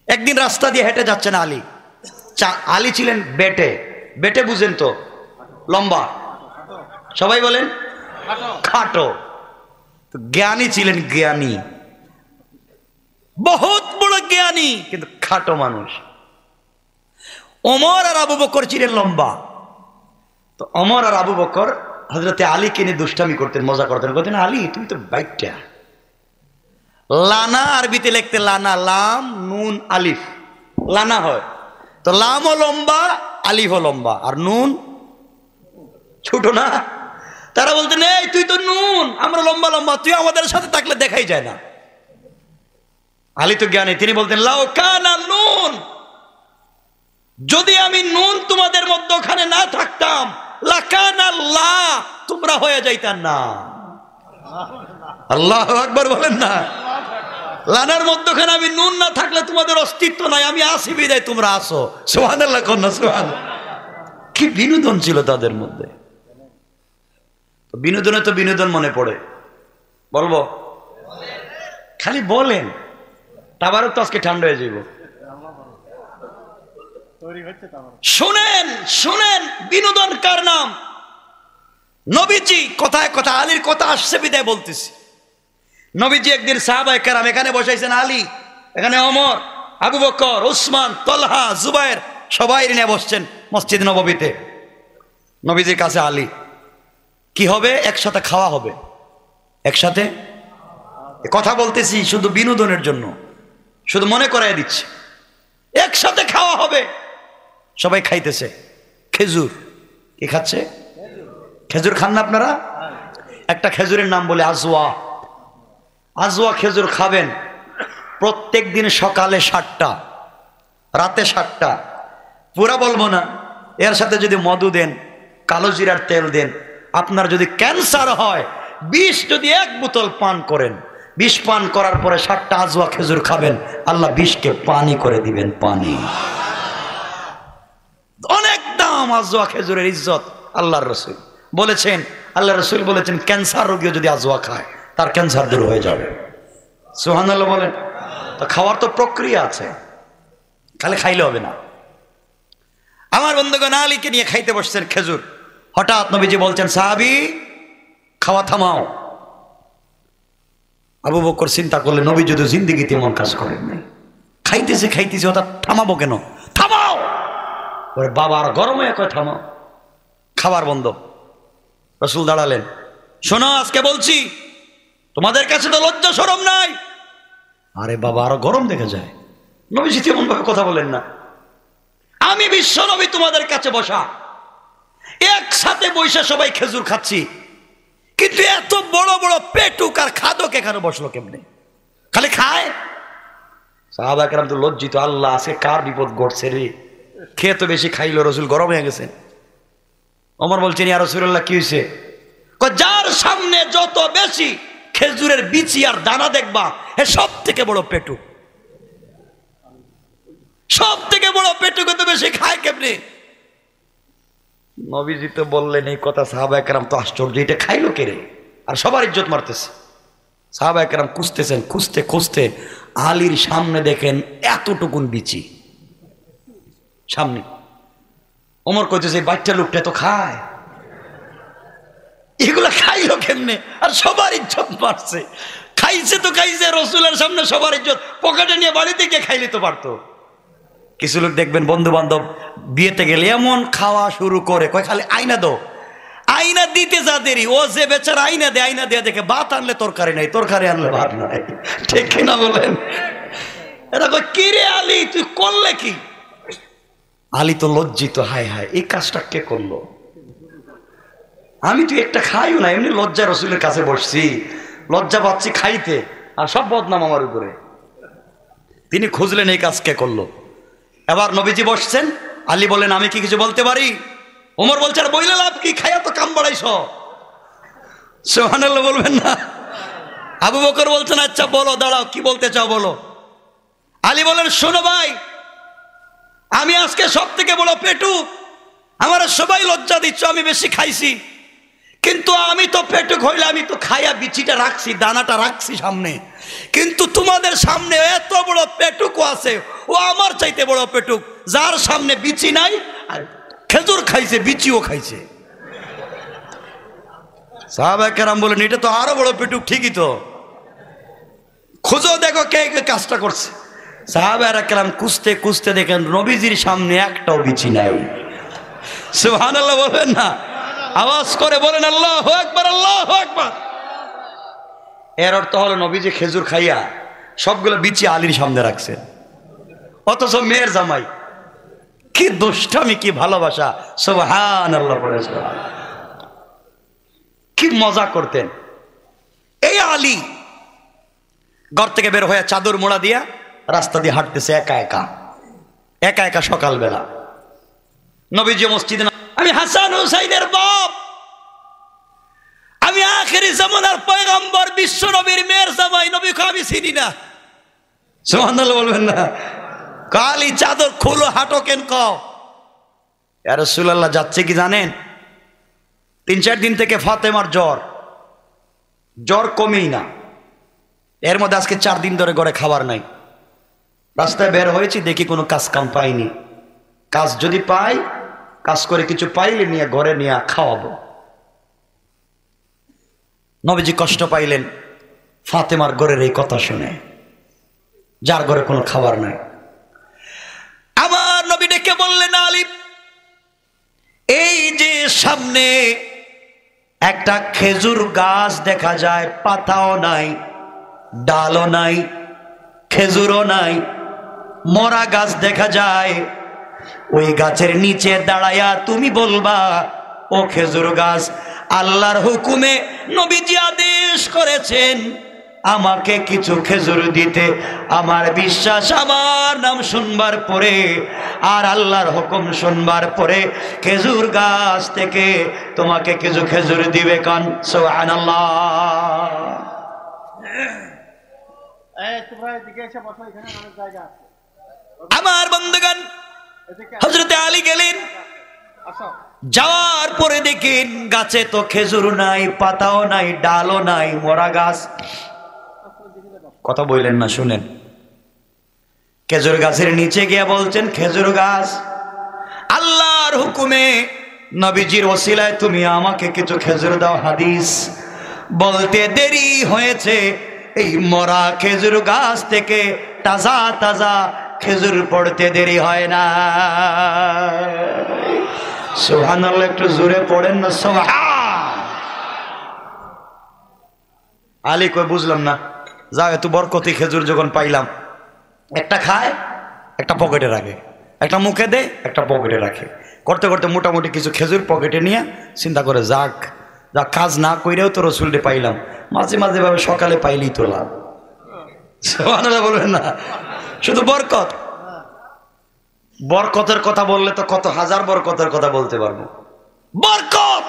একদিন রাস্তা দিয়ে হেঁটে যাচ্ছেন আলী। আলী ছিলেন বেটে। বেটে বুঝেন তো? লম্বা, সবাই বলেন খাটো। জ্ঞানী ছিলেন, জ্ঞানী, বহুত বড় জ্ঞানী, কিন্তু খাটো মানুষ। ওমর আর আবু বকর ছিলেন লম্বা। তো ওমর আর আবু বকর হযরতে আলীকে নিয়ে দুষ্টামি করতেন, মজা করতেন। বলতেন, আলী তুমি তো বাইকটা। লানা আরবিতে লিখতে লানা, লাম নুন আলিফ, লানা হয়। তো লামও লম্বা, আলিফও লম্বা, আর নুন ছোট না। তারা বলতেন, এই তুই তো নুন, আমরা লম্বা লম্বা, তুই আমাদের সাথে থাকলে দেখাই যায় না। আলী তো জ্ঞানী, তিনি বলতেন, লাউ কানা নুন, যদি আমি নুন তোমাদের মধ্যে ওখানে না থাকতাম, লাকানা লা, তোমরা হয়ে যাইতাম না। আল্লাহু আকবার বলেন না। লানার মধ্যখানে আমি নুন না থাকলে তোমাদের অস্তিত্ব নাই, আমি আসি বিদায় তোমরা আসো। সুবহানাল্লাহ কন্যা, সুবহানাল্লাহ। কি বিনোদন ছিল তাদের মধ্যে। বিনোদনে তো বিনোদন মনে পড়ে, বলবো? খালি বলেন, তাবারও তো আজকে ঠান্ডা হয়ে যাইব। শুনেন শুনেন, বিনোদন কার নাম? নবীজি। কথায় কথা আলীর কথা আসছে বিদায় বলতেছি। নবীজি একদিন সাহাবায়ে কেরাম এখানে বসাইছেন, আলী এখানে, ওমর, আবু বকর, উসমান, তলহা, জুবায়ের, সবাই নিয়ে বসছেন মসজিদ নববীতে। নবীজির কাছে আলী। কি হবে? একসাথে খাওয়া হবে। একসাথে কথা বলতেছি শুধু বিনোদনের জন্য, শুধু মনে করাই দিচ্ছে। একসাথে খাওয়া হবে, সবাই খাইতেছে খেজুর। কি খাচ্ছে? খেজুর খান না আপনারা? একটা খেজুরের নাম বলে আজওয়া। আজওয়া খেজুর খাবেন প্রত্যেক দিন সকালে 7টা, রাতে 7টা। পুরা বলবো না, এর সাথে যদি মধু দেন, কালো জিরার তেল দেন, আপনার যদি ক্যান্সার হয়, বিষ যদি 1 বোতল পান করেন, বিষ পান করার পরে 7টা আজওয়া খেজুর খাবেন, আল্লাহ বিষকে পানি করে দিবেন, পানি। অনেক দাম আজওয়া খেজুরের, ইজ্জত। আল্লাহর রাসূল বলেছেন, আল্লাহ রাসূল বলেছেন ক্যান্সার রোগীও যদি আজওয়া খায় তার ক্যান্সার দূর হয়ে যাবে। সুবহানাল্লাহ বলেন। তো খাওয়ার তো প্রক্রিয়া আছে, খালি খাইলে হবে না। আমার বন্ধুগণ আলীকে নিয়ে খাইতে বসছেন খেজুর, হঠাৎ নবীজি বলছেন, সাহাবী খাওয়া থামাও। আবু বকর চিন্তা করলে, নবী যদি জিন্দেগিতে এমন কাজ করেন নাই, খাইতেছে খাইতেছে হঠাৎ থামাবো কেন? থামাও। ওরে বাবা আর গরম হয়ে কয় থামাও, খাবার বন্ধ। রাসূল দাঁড়ালেন, শোনো আজকে বলছি, তোমাদের কাছে তো লজ্জা শরম নাই। আরে বাবা আরো গরম দেখে যায়, নবীজি তেমন ভাবে কথা বলেন না। আমি বিশ্ব নবী তোমাদের কাছে বসা, একসাথে বসে সবাই খেজুর খাচ্ছি, কিন্তু এত বড় বড় পেটুক আর খাদক এখানে বসলো কেমনে? খালি খায়। সাহাবা কেরাম তো লজ্জিত, আল্লাহ আজকে কার বিপদ ঘটছে রে, খেয়ে তো বেশি খাইলো, রসুল গরম হয়ে গেছে। ওমর বলছেন, ইয়া রাসূলুল্লাহ কি হয়েছে? যার সামনে যত বেশি খেজুরের বিচি আর দানা দেখবা, এ সব থেকে বড় পেটুক, সব থেকে বড় পেটুক, তো বেশি খায় কেমনে? নবীজি তো বললেন এই কথা, সাহাবা একরাম তো আশ্চর্য, এটা খাইলো কে রে? আর সবার ইজ্জত মারতেছে। সাহাবা একরাম খুঁজতেছেন, খুঁজতে খুঁজতে আলীর সামনে দেখেন এতটুকুন বিচি সামনে। ওমর কইতেছে, বাচ্চা লোকটা তো খায়, এগুলা খাইলো কেমনে? আর সবার ইজ্জত মারছে। খাইছে তো খাইছে, রসুলের সামনে সবার ইজ্জত, পকেটে নিয়ে বাড়িতে গিয়ে খাইলে তো পারতো। কিছু লোক দেখবেন বন্ধু বান্ধব বিয়েতে গেলে এমন খাওয়া শুরু করে, কয় খালি আইনা দো, আইনা দিতে যা দেরি, ও যে বেচারা আইনা দে, আইনা দিয়ে দেখে ভাত আনলে তরকারি নাই, তরকারি আনলে ভাত নাই। ঠিক কিনা বলেন? এটা কয় কি রে আলী, তুই করলে কি? আলী তো লজ্জিত, হায় হায় এই কাজটা কে করলো? আমি তুই একটা খাইও না, এমনি লজ্জা রসুলের কাছে বসছি, লজ্জা পাচ্ছি খাইতে, আর সব বদনাম আমার উপরে। তিনি খুঁজলেন এই কাজ কে করলো। এবার নবীজি বসছেন, আলী বলেন, আমি কি কিছু বলতে পারি? ওমর বলছে, আর বইলে লাভ কি, খাইয়া তো কাম বাড়াইছ। সুবহানাল্লাহ বলবেন না? আবু বকর বলছেন, আচ্ছা বলো, দাঁড়াও, কি বলতে চাও বলো। আলী বলেন, শোনো ভাই, আমি আজকে সব থেকে বড় পেটুক, আমার সবাই লজ্জা দিচ্ছ, আমি বেশি খাইছি, কিন্তু আমি তো পেটুক হইলে আমি তো খাইয়া বিচিটা রাখছি, দানাটা রাখছি সামনে, কিন্তু তোমাদের সামনে এত বড় পেটুকও আছে, ও আমার চাইতে বড় পেটুক, যার সামনে বিচি নাই, আর খেজুর খাইছে, বিচিও খাইছে। সাহাবা কেরাম বলেন, এটা তো আরো বড় পেটুক, ঠিকই তো, খুঁজো দেখো কে কে কাজটা করছে। সাহাবা কেরাম খুঁজতে খুঁজতে দেখেন নবীজির সামনে একটাও বিচি নাই। সুবহানাল্লাহ বলেন না? আওয়াজ করে বলেন আল্লাহু আকবার, আল্লাহু আকবার। এর অর্থ হলো নবীজি খেজুর খাইয়া সবগুলো বিচি আলীর সামনে রাখছেন, অথচ মেয়ের জামাই। কি দুষ্টামি, কি ভালোবাসা! সুবহানাল্লাহ বলেন। কি মজা করতেন এই আলী। ঘর থেকে বের হয়ে চাদর মোড়া দিয়া রাস্তা দিয়ে হাঁটতেছে একা একা, একা একা সকালবেলা। নবীজি মসজিদে, আমি হাসান হুসাইনের বাপ, আমি আখেরি জামানার পয়গম্বর বিশ্ব নবীর মেয়ের জামাই, নবীকে আমি চিনি না। সুবহানাল্লাহ বলবেন না? কালি চাদর খুলো, হাঁটো কেন কও। ইয়া রাসূলুল্লাহ, যাচ্ছে কি জানেন, 3-4 দিন থেকে ফাতেমার জ্বর, জ্বর কমেই না। এর মধ্যে আজকে 4 দিন ধরে ঘরে খাবার নাই। রাস্তায় বের হয়েছি, দেখি কোনো কাজ কাম পাইনি। কাজ যদি পাই, কাজ করে কিছু পাইলে নিয়ে ঘরে নিয়ে খাওয়াবো। নবীজি কষ্ট পাইলেন ফাতেমার ঘরের এই কথা শুনে, যার ঘরে কোনো খাবার নাই। আমার নবী ডেকে বললেন, আলী, এই যে সামনে একটা খেজুর গাছ দেখা যায়, পাতাও নাই, ডালও নাই, খেজুরও নাই, মরা গাছ দেখা যায়। ওই গাছের নিচে দাঁড়ায়া তুমি বলবা, ও খেজুর গাছ, আল্লাহর হুকুমে নবীজি আদেশ করেছেন আমাকে কিছু খেজুর দিতে। আমার বিশ্বাস আমার নাম শুনবার পরে আর আল্লাহর হুকুম শুনবার পরে খেজুর গাছ থেকে তোমাকে কিছু খেজুর দিবে। কান সুবহানাল্লাহ। আমার বন্ধুগণ, হযরত আলী গেলেন, যাওয়ার পরে দেখেন গাছে তো খেজুর নাই, পাতাও নাই, ডালও নাই, মরা গাছ। কথা বললেন না, শুনেন। খেজুর গাছের নিচে গিয়ে বলছেন, খেজুর গাছ, আল্লাহর হুকুমে নবীজির ওসিলায় তুমি আমাকে কিছু খেজুর দাও। হাদিস বলতে দেরি হয়েছে, এই মরা খেজুর গাছ থেকে তাজা তাজা খেজুর পড়তে দেরি হয় না। সুবহানাল্লাহ, একটু জোরে পড়েন না সুবহান। আলী কই বুঝলাম না, যাও এত বরকতি খেজুর যখন পাইলাম, একটা খায় একটা পকেটে রাখে, একটা মুখে দেয় একটা পকেটে রাখে, করতে করতে মোটামুটি কিছু খেজুর পকেটে নিয়ে চিন্তা করে যাক যা কাজ না কইরেও তো রসুলটে পাইলাম, মাঝে মাঝে ভাবে সকালে পাইলেই তো লাভ। সুবহানাল্লাহ বলবেন না, শুধু বরকত। বরকতের কথা বললে তো কত হাজার বরকতের কথা বলতে পারবো। বরকত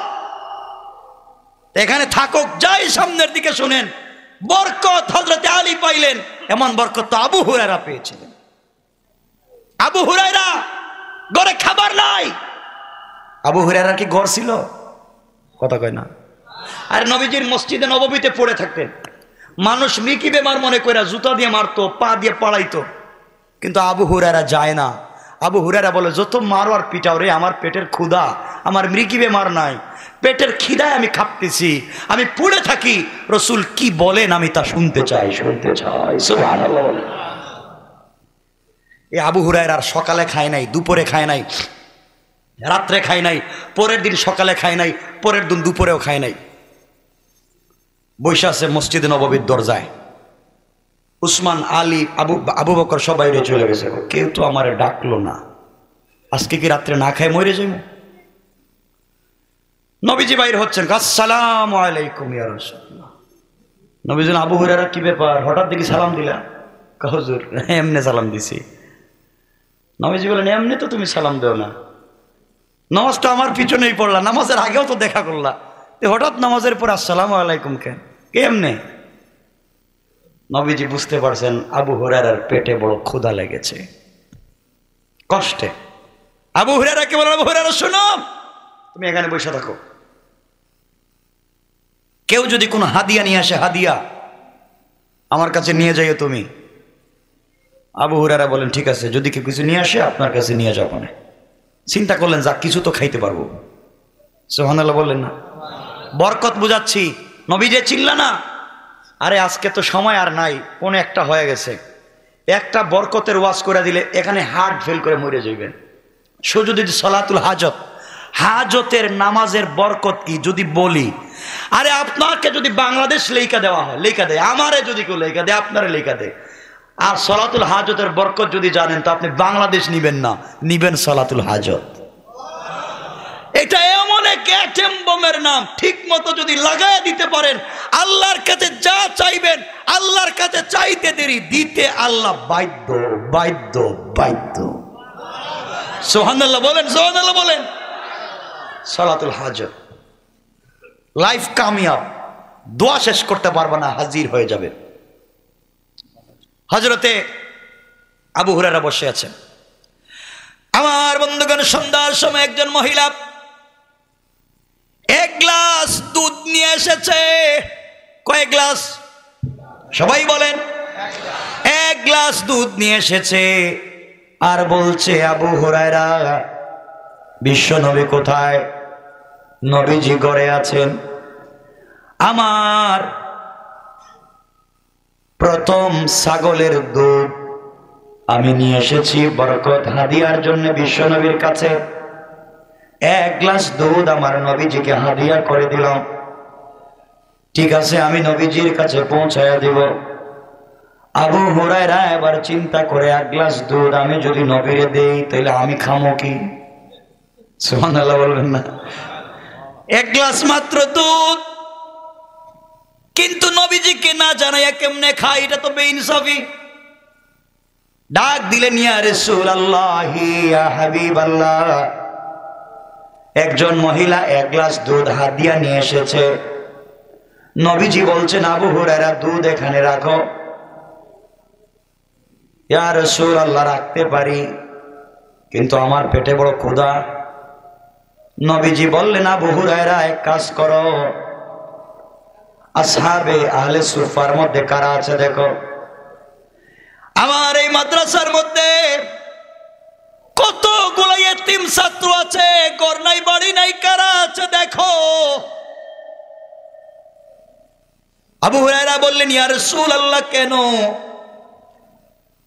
এখানে থাকুক, যাই সামনের দিকে শুনেন। বরকত হযরত আলী পাইলেন, এমন বরকত তো আবু হুরায়রা পেয়েছিলেন। আবু হুরায়রা ঘরে খাবার নাই। আবু হুরায়রা কি ঘর ছিল? কথা কয় না। আর নবীজির মসজিদে নববীতে পড়ে থাকতেন, মানুষ মিকি বেমার মনে করে জুতা দিয়ে মারতো, পা দিয়ে পাড়াইতো, কিন্তু আবু হুরায়রা যায় না। আবু হুরায়রা বলে, যত মারো আর পিটাও রে, আমার পেটের ক্ষুধা, আমার মৃগি বেমার নাই, পেটের খিদায় আমি খাপতেছি, আমি পড়ে থাকি, রসুল কি বলেন আমি তা শুনতে চাই, শুনতে চাই। সুবহানাল্লাহ। এই আবু হুরায়রা সকালে খায় নাই, দুপুরে খায় নাই, রাত্রে খায় নাই, পরের দিন সকালে খায় নাই, পরের দিন দুপুরেও খায় নাই। বৈশা আছে মসজিদে নববীর দরজায়। উসমান, আলী, আবু বকর সবাই চলে গেছে, কেউ তো আমারে ডাকলো না, আজকে কি রাত্রে না খায় মরে যাই? নবীজি বাইর হচ্ছেন, আসসালামু আলাইকুম ইয়া রাসূলুল্লাহ। নবীজি, আবু হুরায়রা কি ব্যাপার, হঠাৎ দেখি সালাম দিলা? হুজুর এমনি সালাম দিছি। নবীজি বলেন, এমনি তো তুমি সালাম দেও না, নামাজটা আমার পিছনেই পড়লা, নামাজের আগেও তো দেখা করলা, হঠাৎ নামাজের পর আসসালামু আলাইকুম কেন, কেমনে? নবীজি বুঝতে পারছেন আবু হুরায়রার পেটে বড় ক্ষুধা লেগেছে, কষ্টে। আবু হুরায়রাকে বলেন, আবু হুরায়রা শোনো, তুমি এখানে বসে থাকো, কেউ যদি কোনো হাদিয়া নিয়ে আসে, হাদিয়া আমার কাছে নিয়ে যাইও তুমি। আবু হুরায়রা বলেন, ঠিক আছে, যদি কেউ কিছু নিয়ে আসে আপনার কাছে নিয়ে যাবো না। চিন্তা করলেন, যা কিছু তো খাইতে পারবো। সুবহানাল্লাহ বললেন না? বরকত বুঝাচ্ছি। নবী যে চিল্লা না, আরে আজকে তো সময় আর নাই, পৌনে একটা হয়ে গেছে, একটা বরকতের ওয়াজ করে দিলে এখানে হার্ট ফেল করে মরে যাইবেন। শুধু যদি সলাতুল হাজত, হাজতের নামাজের বরকত কি যদি বলি, আরে আপনাকে যদি বাংলাদেশ লেখা দেওয়া হয়, লেখা দেয়, আমারে যদি কেউ লেখা দেয়, আপনারে লেখা দেয়, আর সলাতুল হাজতের বরকত যদি জানেন, তো আপনি বাংলাদেশ নিবেন না, নিবেন সলাতুল হাজত। এটা এমন এক অ্যাটম বোমের নাম, ঠিক মতো যদি লাগায় দিতে পারেন, আল্লাহর কাছে যা চাইবেন, আল্লাহর কাছে চাইতে দেরি, দিতে আল্লাহ বাধ্য, বাধ্য, বাধ্য। সুবহানাল্লাহ বলেন, সুবহানাল্লাহ বলেন। সলাতুল হাজত, লাইফ কামিয়াব, দোয়া শেষ করতে পারবে না, হাজির হয়ে যাবে। হযরতে আবু হুরায়রা বসে আছেন। আমার বন্ধুগণ, সন্ধ্যার সময় একজন মহিলা এক গ্লাস দুধ নিয়ে এসেছে। কয় গ্লাস? সবাই বলেন। এক গ্লাস দুধ নিয়ে এসেছে আর বলছে, আবু হুরায়রা, বিশ্ব নবী কোথায়? নবীজি ঘরে আছেন। আমার প্রথম ছাগলের দুধ আমি নিয়ে এসেছি বরকত হাদিয়ার জন্য বিশ্ব নবীর কাছে। এক গ্লাস দুধ আমার নবীজিকে হাদিয়া করে দিলাম। ঠিক আছে, আমি নবীজির কাছে পৌঁছায়া দিব। আবু হুরায়রা এবার চিন্তা করে, এক গ্লাস দুধ আমি যদি নবীরে দেই তাহলে আমি খামো কি? সুবহানাল্লাহ বলবেন না? এক গ্লাস মাত্র দুধ, কিন্তু নবীজিকে না জানাইয়া কেমনে খায়, এটা তো বেইনসাফি। ডাক দিলেন, ইয়া রাসূলুল্লাহ, ইয়া হাবিবাল্লাহ, একজন মহিলা এক গ্লাস দুধ হাদিয়া নিয়ে এসেছে। নবীজি বলছেন, আবু হুরায়রা দুধ এখানে রাখো। ইয়া রাসূলুল্লাহ, রাখতে পারি, কিন্তু আমার পেটে বড় ক্ষুধা। নবীজি বললেন, আবু হুরায়রা এক কাজ করো, আসহাবে আহলে সুফার মধ্যে কারা আছে দেখো। আমার এই মাদ্রাসার মধ্যে কতগুলো ইতিম ছাত্র আছে, ঘর নাই বাড়ি নাই, কারা আছে দেখো। আবু হুরায়রা বললেন, ইয়া রাসূলুল্লাহ, কেন?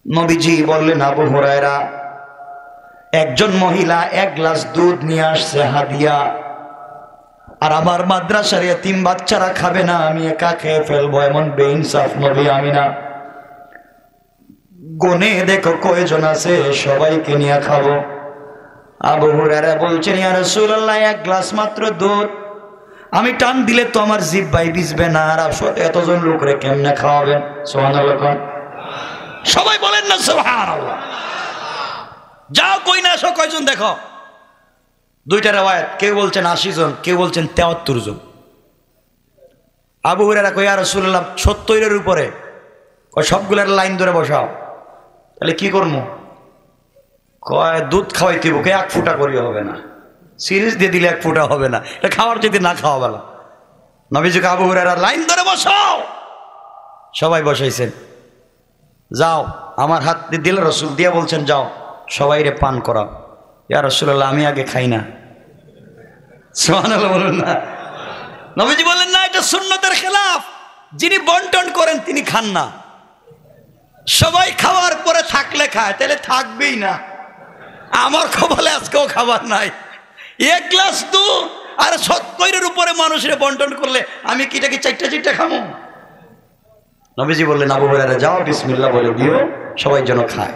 নবীজি বললেন, আবু হুরায়রা, একজন মহিলা এক গ্লাস দুধ নিয়ে আসছে হাদিয়া, আর আমার মাদ্রাসার ইতিম বাচ্চারা খাবে না, আমি একা খেয়ে ফেলবো, এমন বেইনসাফ নবী আমি না। গনে দেখো কয়জন আছে, সবাইকে নিয়ে খাবো। আবু হুরায়রা বলছেন, ইয়া রাসূলুল্লাহ, এক গ্লাস মাত্র দুধ, আমি টান দিলে তো আমার জিহ্বাই ভিজবে না, আর এতজন লোকরে কেমনে খাওয়াবেন? সুবহানাল্লাহ। সবাই বলেন না সুবহানাল্লাহ। যাও কই না আসো, কয়জন দেখো। দুইটা রিওয়ায়াত, কেউ বলছেন 80 জন, কেউ বলছেন 73 জন। আবু হুরায়রা কয়, ইয়া রাসূলুল্লাহ, 70-এর উপরে। সবগুলার লাইন ধরে বসাও। তাহলে কি করবো? কয় দুধ খাওয়াইতে বুকে 1 ফুটা করিও হবে না, সিরিজ দিয়ে দিলে 1 ফুটা হবে না, এটা খাওয়ার যদি না খাওয়া বেলা। নবীজি আবু হুরায়রা, লাইন ধরে বসাও। সবাই বসাইছেন। যাও, আমার হাত দিয়ে দিল, রসুল দিয়ে বলছেন, যাও সবাই রে পান করাও। ইয়া রাসূলুল্লাহ, আমি আগে খাই না। সুবহানাল্লাহ বলুন না। নবীজি বললেন, না, এটা সুন্নতের খেলাফ, যিনি বন্টন করেন তিনি খান না। সবাই খাওয়ার পরে থাকলে খায়, তাহলে থাকবেই না। আমার কপালে আজকেও খাবার নাই। এক গ্লাস দুধ আর 70-এর উপরে মানুষের বন্টন করলে আমি কি এটাকে 4টা খামো? নবীজি বললেন, আবু হুরায়রা, যাও বিসমিল্লাহ বলে দিও, সবাই যেন খায়।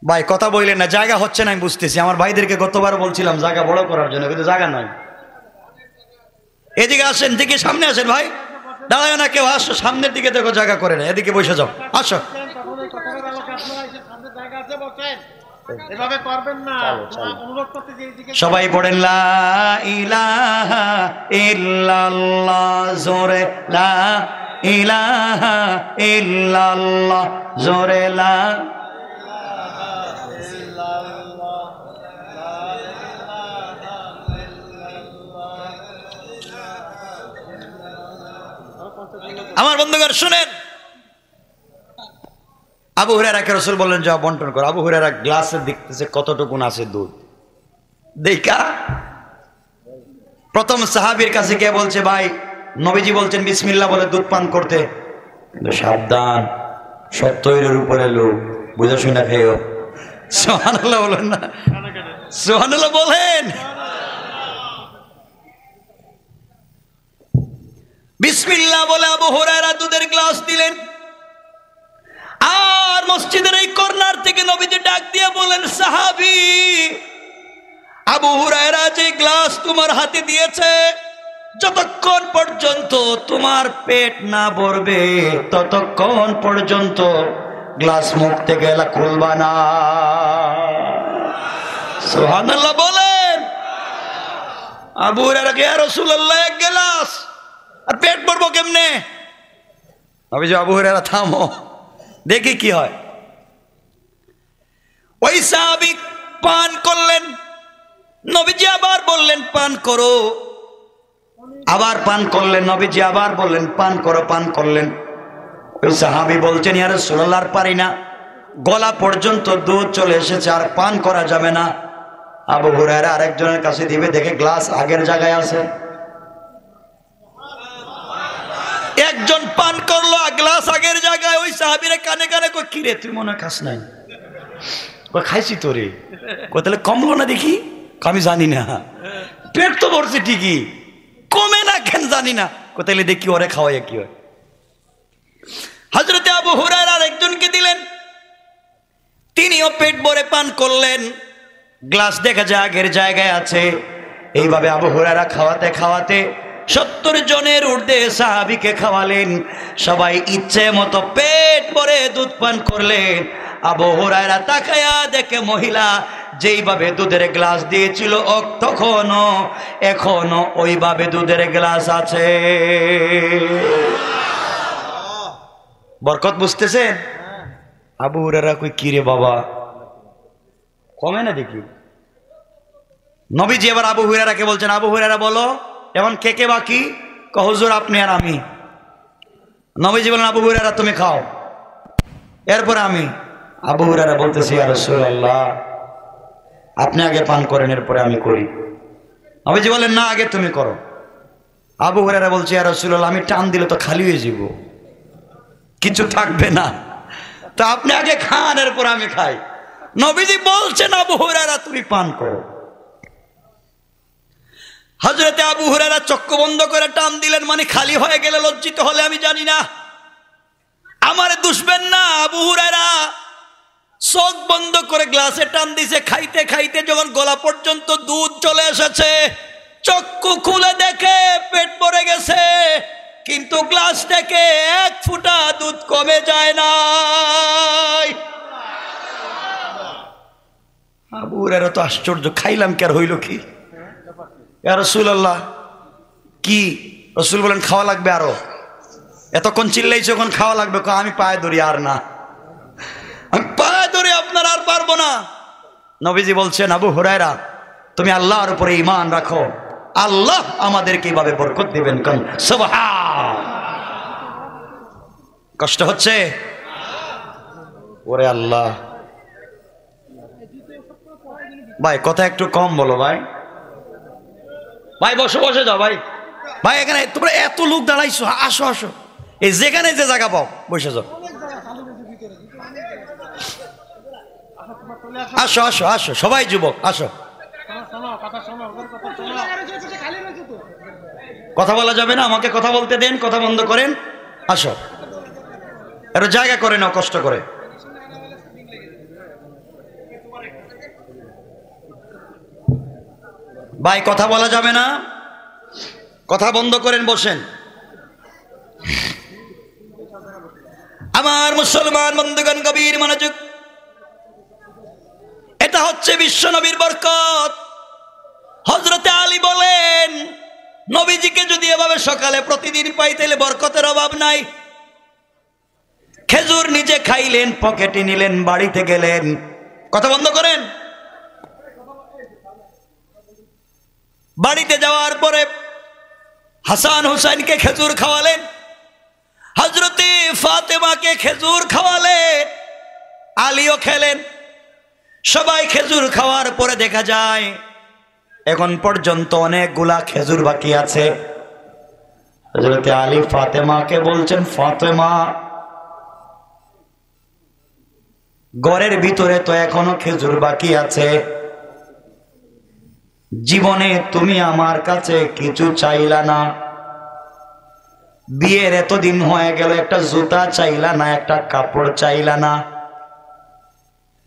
ভাই কথা বললেন না, জায়গা হচ্ছে না, আমি বুঝতেছি। আমার ভাইদেরকে গতবার বলছিলাম জায়গা বড় করার জন্য, কিন্তু জায়গা নাই। এদিকে আসেন, দিকে সামনে আসেন ভাই, দাঁড়ায় না কেউ, আসো সামনের দিকে, দেখো জায়গা করে না, এদিকে বসে যাও, আসো। সবাই পড়েন, লা ইলাহা ইল্লাল্লাহ, জোরে লা ইলাহা ইল্লাল্লাহ, জোরে লা। আমার বন্ধুগণ শুনেন, আবু হুরায়রাকে রাসূল বললেন, যাও বন্টন করো। আবু হুরায়রা গ্লাসে দেখতেছে কতটুকুন আছে দুধ, দেখা প্রথম সাহাবীর কাছে কে বলছে, ভাই নবীজি বলছেন বিসমিল্লাহ বলে দুধ পান করতে, কিন্তু সাবধান, 70-এর উপরে লোক, বুঝে শুনে খেয়েও। সুবহানাল্লাহ বলেন না, সুবহানাল্লাহ বলেন। বিসমিল্লাহ বলে আবু হুরায়রা দুধের গ্লাস দিলেন, আর মসজিদের এই কর্নার থেকে নবীজি ডাক দিয়ে বলেন, সাহাবী আবু হুরায়রা যে গ্লাস তোমার হাতে দিয়েছে, যতক্ষণ পর্যন্ত তোমার পেট না ভরবে ততক্ষণ পর্যন্ত গ্লাস মুখ থেকে খুলবা না। সুবহানাল্লাহ বলেন। আবু হুরায়রা, ইয়া রাসূলুল্লাহ, এক গ্লাস, আর পেট ভরবো কেমনে? নবীজি, আবু হুরায়রা থামো, দেখি কি হয়। ওই সাহাবী পান করলেন, নবীজি আবার বললেন পান করো, আবার পান করলেন, নবীজি আবার বললেন পান করো, পান করলেন। ওই সাহাবী বলছেন, ইয়া রাসূলুল্লাহ, আর পারি না, গলা পর্যন্ত দুধ চলে এসেছে, আর পান করা যাবে না। আবু হুরায়রা আরেকজনের কাছে দিবে, দেখে গ্লাস আগের জায়গায় আছে। একজন পান করলো, গ্লাস আগের জায়গায়। ওই সাহাবীরা কানে কানে কই, কি রে তুই মনে খাস নাই? খাইছি তো রে। তাহলে কমলো না দেখি? আমি জানি না, পেট তো ভরছে ঠিকই, কমে না কেন জানি না। তাহলে দেখি ওরে খাওয়াই কি হয়। হযরতে আবু হুরায়রা আরেকজনকে দিলেন, তিনিও পেট ভরে পান করলেন। গ্লাস দেখা যায় আগের জায়গায় আছে। এইভাবে আবু হুরায়রা খাওয়াতে খাওয়াতে 70 জনের ঊর্ধ্বে সাহাবীকে খাওয়ালেন। সবাই ইচ্ছে মতো পেট ভরে দুধ পান করলেন। আবু হুরায়রা তাকায়া দেখে মহিলা যেইভাবে দুধের গ্লাস দিয়েছিল তখনও এখনো ওইভাবে দুধের গ্লাস আছে। বরকত বুঝতেছেন? আবু হুরায়রা কই কি রে বাবা, কমে না দেখি। নবীজি এবার আবু হুরায়রাকে বলছেন, আবু হুরায়রা বলো এখন কে কে বাকি? হুজুর আপনি আর আমি। নবীজি বলেন, আবু হুরায়রা তুমি খাও, এরপর আমি। আবু হুরায়রা বলতেছি, ইয়া রাসূলুল্লাহ আপনি আগে পান করেন এরপরে আমি করি। নবীজি বলেন, না আগে তুমি করো। আবু হুরায়রা বলছে, ইয়া রাসূলুল্লাহ আমি টান দিলে তো খালি হয়ে যাব, কিছু থাকবে না, তো আপনি আগে খান এরপর আমি খাই। নবীজি বলছেন, আবু হুরায়রা তুমি পান করো। হযরতে আবু হুরায়রা চক্ষু বন্ধ করে টান দিলেন, মানে খালি হয়ে গেলে লজ্জিত হলে আমি জানি না, আমারে দুষবেন না। আবু হুরায়রা চোখ বন্ধ করে গ্লাসে টান দিছে, খাইতে খাইতে যখন গলা পর্যন্ত দুধ চলে এসেছে, চক্ষু খুলে দেখে পেট ভরে গেছে, কিন্তু গ্লাস থেকে এক ফোঁটা দুধ কমে যায় না। আবু হুরায়রা তো আশ্চর্য, খাইলাম কি আর হইল কি? ইয়া রাসূলুল্লাহ কি? রাসূল বলেন, খাওয়া লাগবে আরো। এতক্ষণ চিল্লাইছে, যখন খাওয়া লাগবে, আমি পায়ে ধরি আর না, আমি পায়ে ধরে আপনার আর পারবো না। নবীজি বলছেন, আবু হুরায়রা তুমি আল্লাহর উপরে ঈমান রাখো, আল্লাহ আমাদেরকে এইভাবে বরকত দিবেন। কোন সুবহান। কষ্ট হচ্ছে? ওরে আল্লাহ। ভাই কথা একটু কম বলো ভাই। ভাই বসে বসে যাও ভাই। ভাই এখানে তোমরা এত লোক দাঁড়াইছো, আসো আসো, এই যেখানে যে জায়গা পাও বসে যাও। আসো আসো আসো, সবাই যুবক আসো। কথা বলা যাবে না, আমাকে কথা বলতে দেন, কথা বন্ধ করেন। আসো, একটু জায়গা করে নাও কষ্ট করে। ভাই কথা বলা যাবে না, কথা বন্ধ করেন, বসেন। আমার মুসলমান বন্ধুগণ গভীর মনোযোগ, এটা হচ্ছে বিশ্ব নবীর বরকত। হযরতে আলী বলেন, নবীজিকে যদি এভাবে সকালে প্রতিদিন পাই তাহলে বরকতের অভাব নাই। খেজুর নিজে খাইলেন, পকেটে নিলেন, বাড়িতে গেলেন। কথা বন্ধ করেন। বাড়িতে যাওয়ার পরে হাসান হুসাইনকে খেজুর খাওয়ালেন, হযরতে ফাতেমাকে খেজুর খাওয়ালেন, আলীও খেলেন। সবাই খেজুর খাওয়ার পরে দেখা যায় এখন পর্যন্ত অনেকগুলা খেজুর বাকি আছে। হযরতে আলী ফাতেমাকে বলছেন, ফাতেমা ঘরের ভিতরে তো এখনো খেজুর বাকি আছে, জীবনে তুমি আমার কাছে কিছু চাইলা না, বিয়ের এতদিন হয়ে গেল একটা জুতা চাইলা না, একটা কাপড় চাইলা না,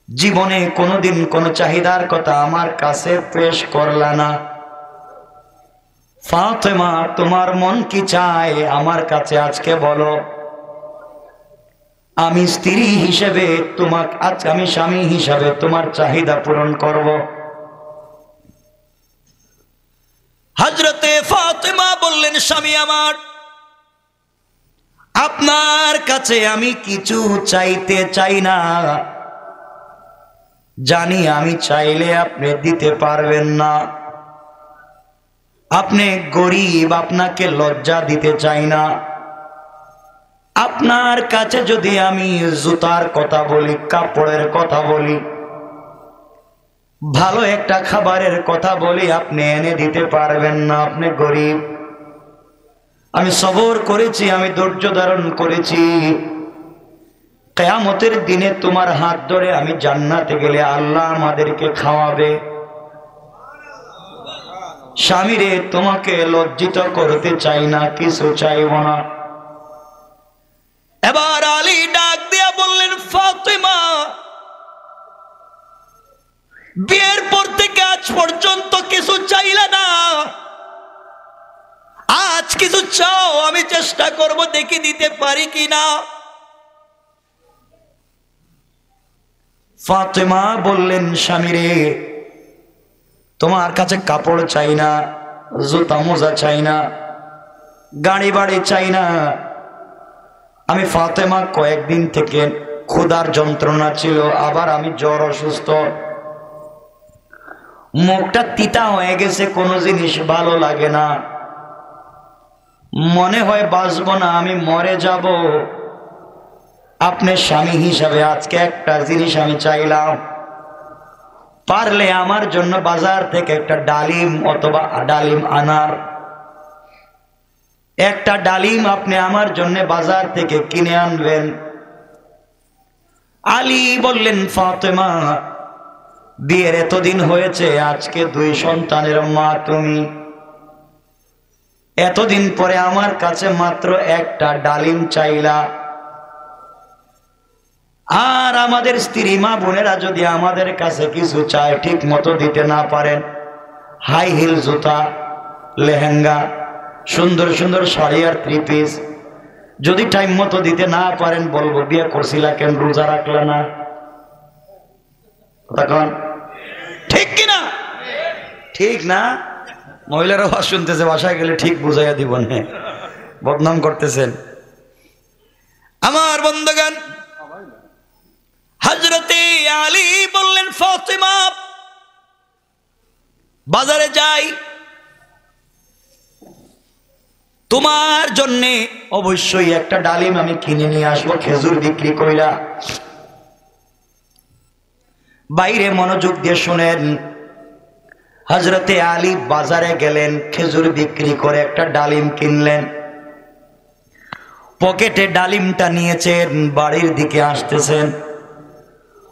জীবনে কোনোদিন কোনো চাহিদার কথা আমার কাছে পেশ করলা না। ফাতেমা তোমার মন কি চায় আমার কাছে আজকে বলো, আমি স্ত্রী হিসেবে তোমাকে, আজ আমি স্বামী হিসেবে তোমার চাহিদা পূরণ করব। হযরতে ফাতেমা বললেন, স্বামী আমার, আপনার কাছে আমি কিছু চাইতে চাই না, জানি আমি চাইলে আপনি দিতে পারবেন না, আপনি গরিব, আপনাকে লজ্জা দিতে চাই না। আপনার কাছে যদি আমি জুতার কথা বলি, কাপড়ের কথা বলি, ভালো একটা খাবারের কথা বলি, আপনি এনে দিতে পারবেন না, আপনি গরিব। আমি সবর করেছি, আমি ধৈর্য ধারণ করেছি, কিয়ামতের দিনে তোমার হাত ধরে আমি জান্নাতে গেলে আল্লাহ আমাদেরকে খাওয়াবে। স্বামীরে তোমাকে লজ্জিত করতে চাই না, কিছু চাইব না। এবার আলী ডাক দিয়া বললেন, ফাতেমা বিয়ের পর আজ কিছু চাও, আমি চেষ্টা করব দেখি দিতে পারি কিনা। ফাতেমা বললেন, স্বামী রে, তোমার কাছে কাপড় চাই না, জুতা মোজা চাই না, গাড়ি বাড়ি চাই না। আমি ফাতেমা কয়েকদিন থেকে ক্ষুধার যন্ত্রণা ছিল, আবার আমি জ্বর অসুস্থ, মুখটা তিতা হয়ে গেছে, কোনো জিনিস ভালো লাগে না, মনে হয় বাঁচবো না, আমি মরে যাব। আপনি স্বামী হিসাবে আজকে একটা জিনিস আমি চাইলাম, পারলে আমার জন্য বাজার থেকে একটা ডালিম অথবা ডালিম আনার, একটা ডালিম আপনি আমার জন্য বাজার থেকে কিনে আনবেন। আলী বললেন, ফাতেমা, বিয়ের এতদিন হয়েছে, আজকে 2 সন্তানের মা তুমি, এতদিন পরে আমার কাছে মাত্র একটা ডালিম চাইলা। আর আমাদের স্ত্রী মা বোনেরা যদি আমাদের কাছে কিছু চায়, ঠিক মতো দিতে না পারেন, হাই হিল জুতা, লেহেঙ্গা, সুন্দর সুন্দর শাড়ি আর 3 পিস যদি টাইম মতো দিতে না পারেন, বলবো বিয়ে করছিলা কেন, রোজা রাখলা না? তখন ঠিক কিনা? ঠিক না? মহিলারা আওয়াজ শুনতেছে, বাসায় গেলে ঠিক বুঝাইয়া দিব না, বদনাম করতেছেন। আমার বন্ধুগণ, হযরতে আলী বললেন, ফাতেমা, বাজারে যাই, তোমার জন্য অবশ্যই একটা ডালিম আমি কিনে নিয়ে আসবো, খেজুর বিক্রি কইরা। বাইরে মনোযোগ দিয়ে শুনেন, হযরতে আলী বাজারে গেলেন, খেজুর বিক্রি করে একটা ডালিম কিনলেন, পকেটে ডালিমটা নিয়েছেন, বাড়ির দিকে আসতেছেন,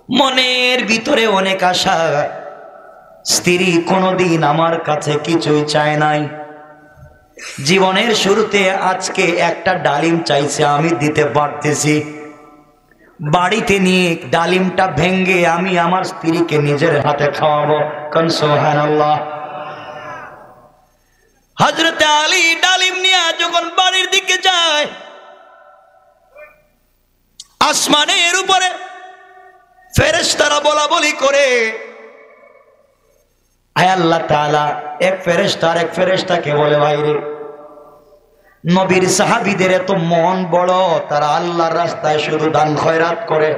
মনের ভিতরে অনেক আশা, স্ত্রী কোনোদিন আমার কাছে কিছুই চায় নাই, জীবনের শুরুতে আজকে একটা ডালিম চাইছে, আমি দিতে পারতেছি, বাড়িতে নিয়ে ডালিমটা ভেঙ্গে আমি আমার স্ত্রীকে নিজের হাতে খাওয়াবো। কোন সুবহানাল্লাহ। হযরতে আলী ডালিম নিয়ে যখন বাড়ির দিকে যায়, আসমানের উপরে ফেরেশতারা বলা বলি করে, আয় আল্লাহ তাআলা, এক ফেরেশতাকে বলে, ভাইরে, নবীর সাহাবীদের এত মন বড়, তারা আল্লাহর রাস্তায় শুধু দান খয়রাত করে।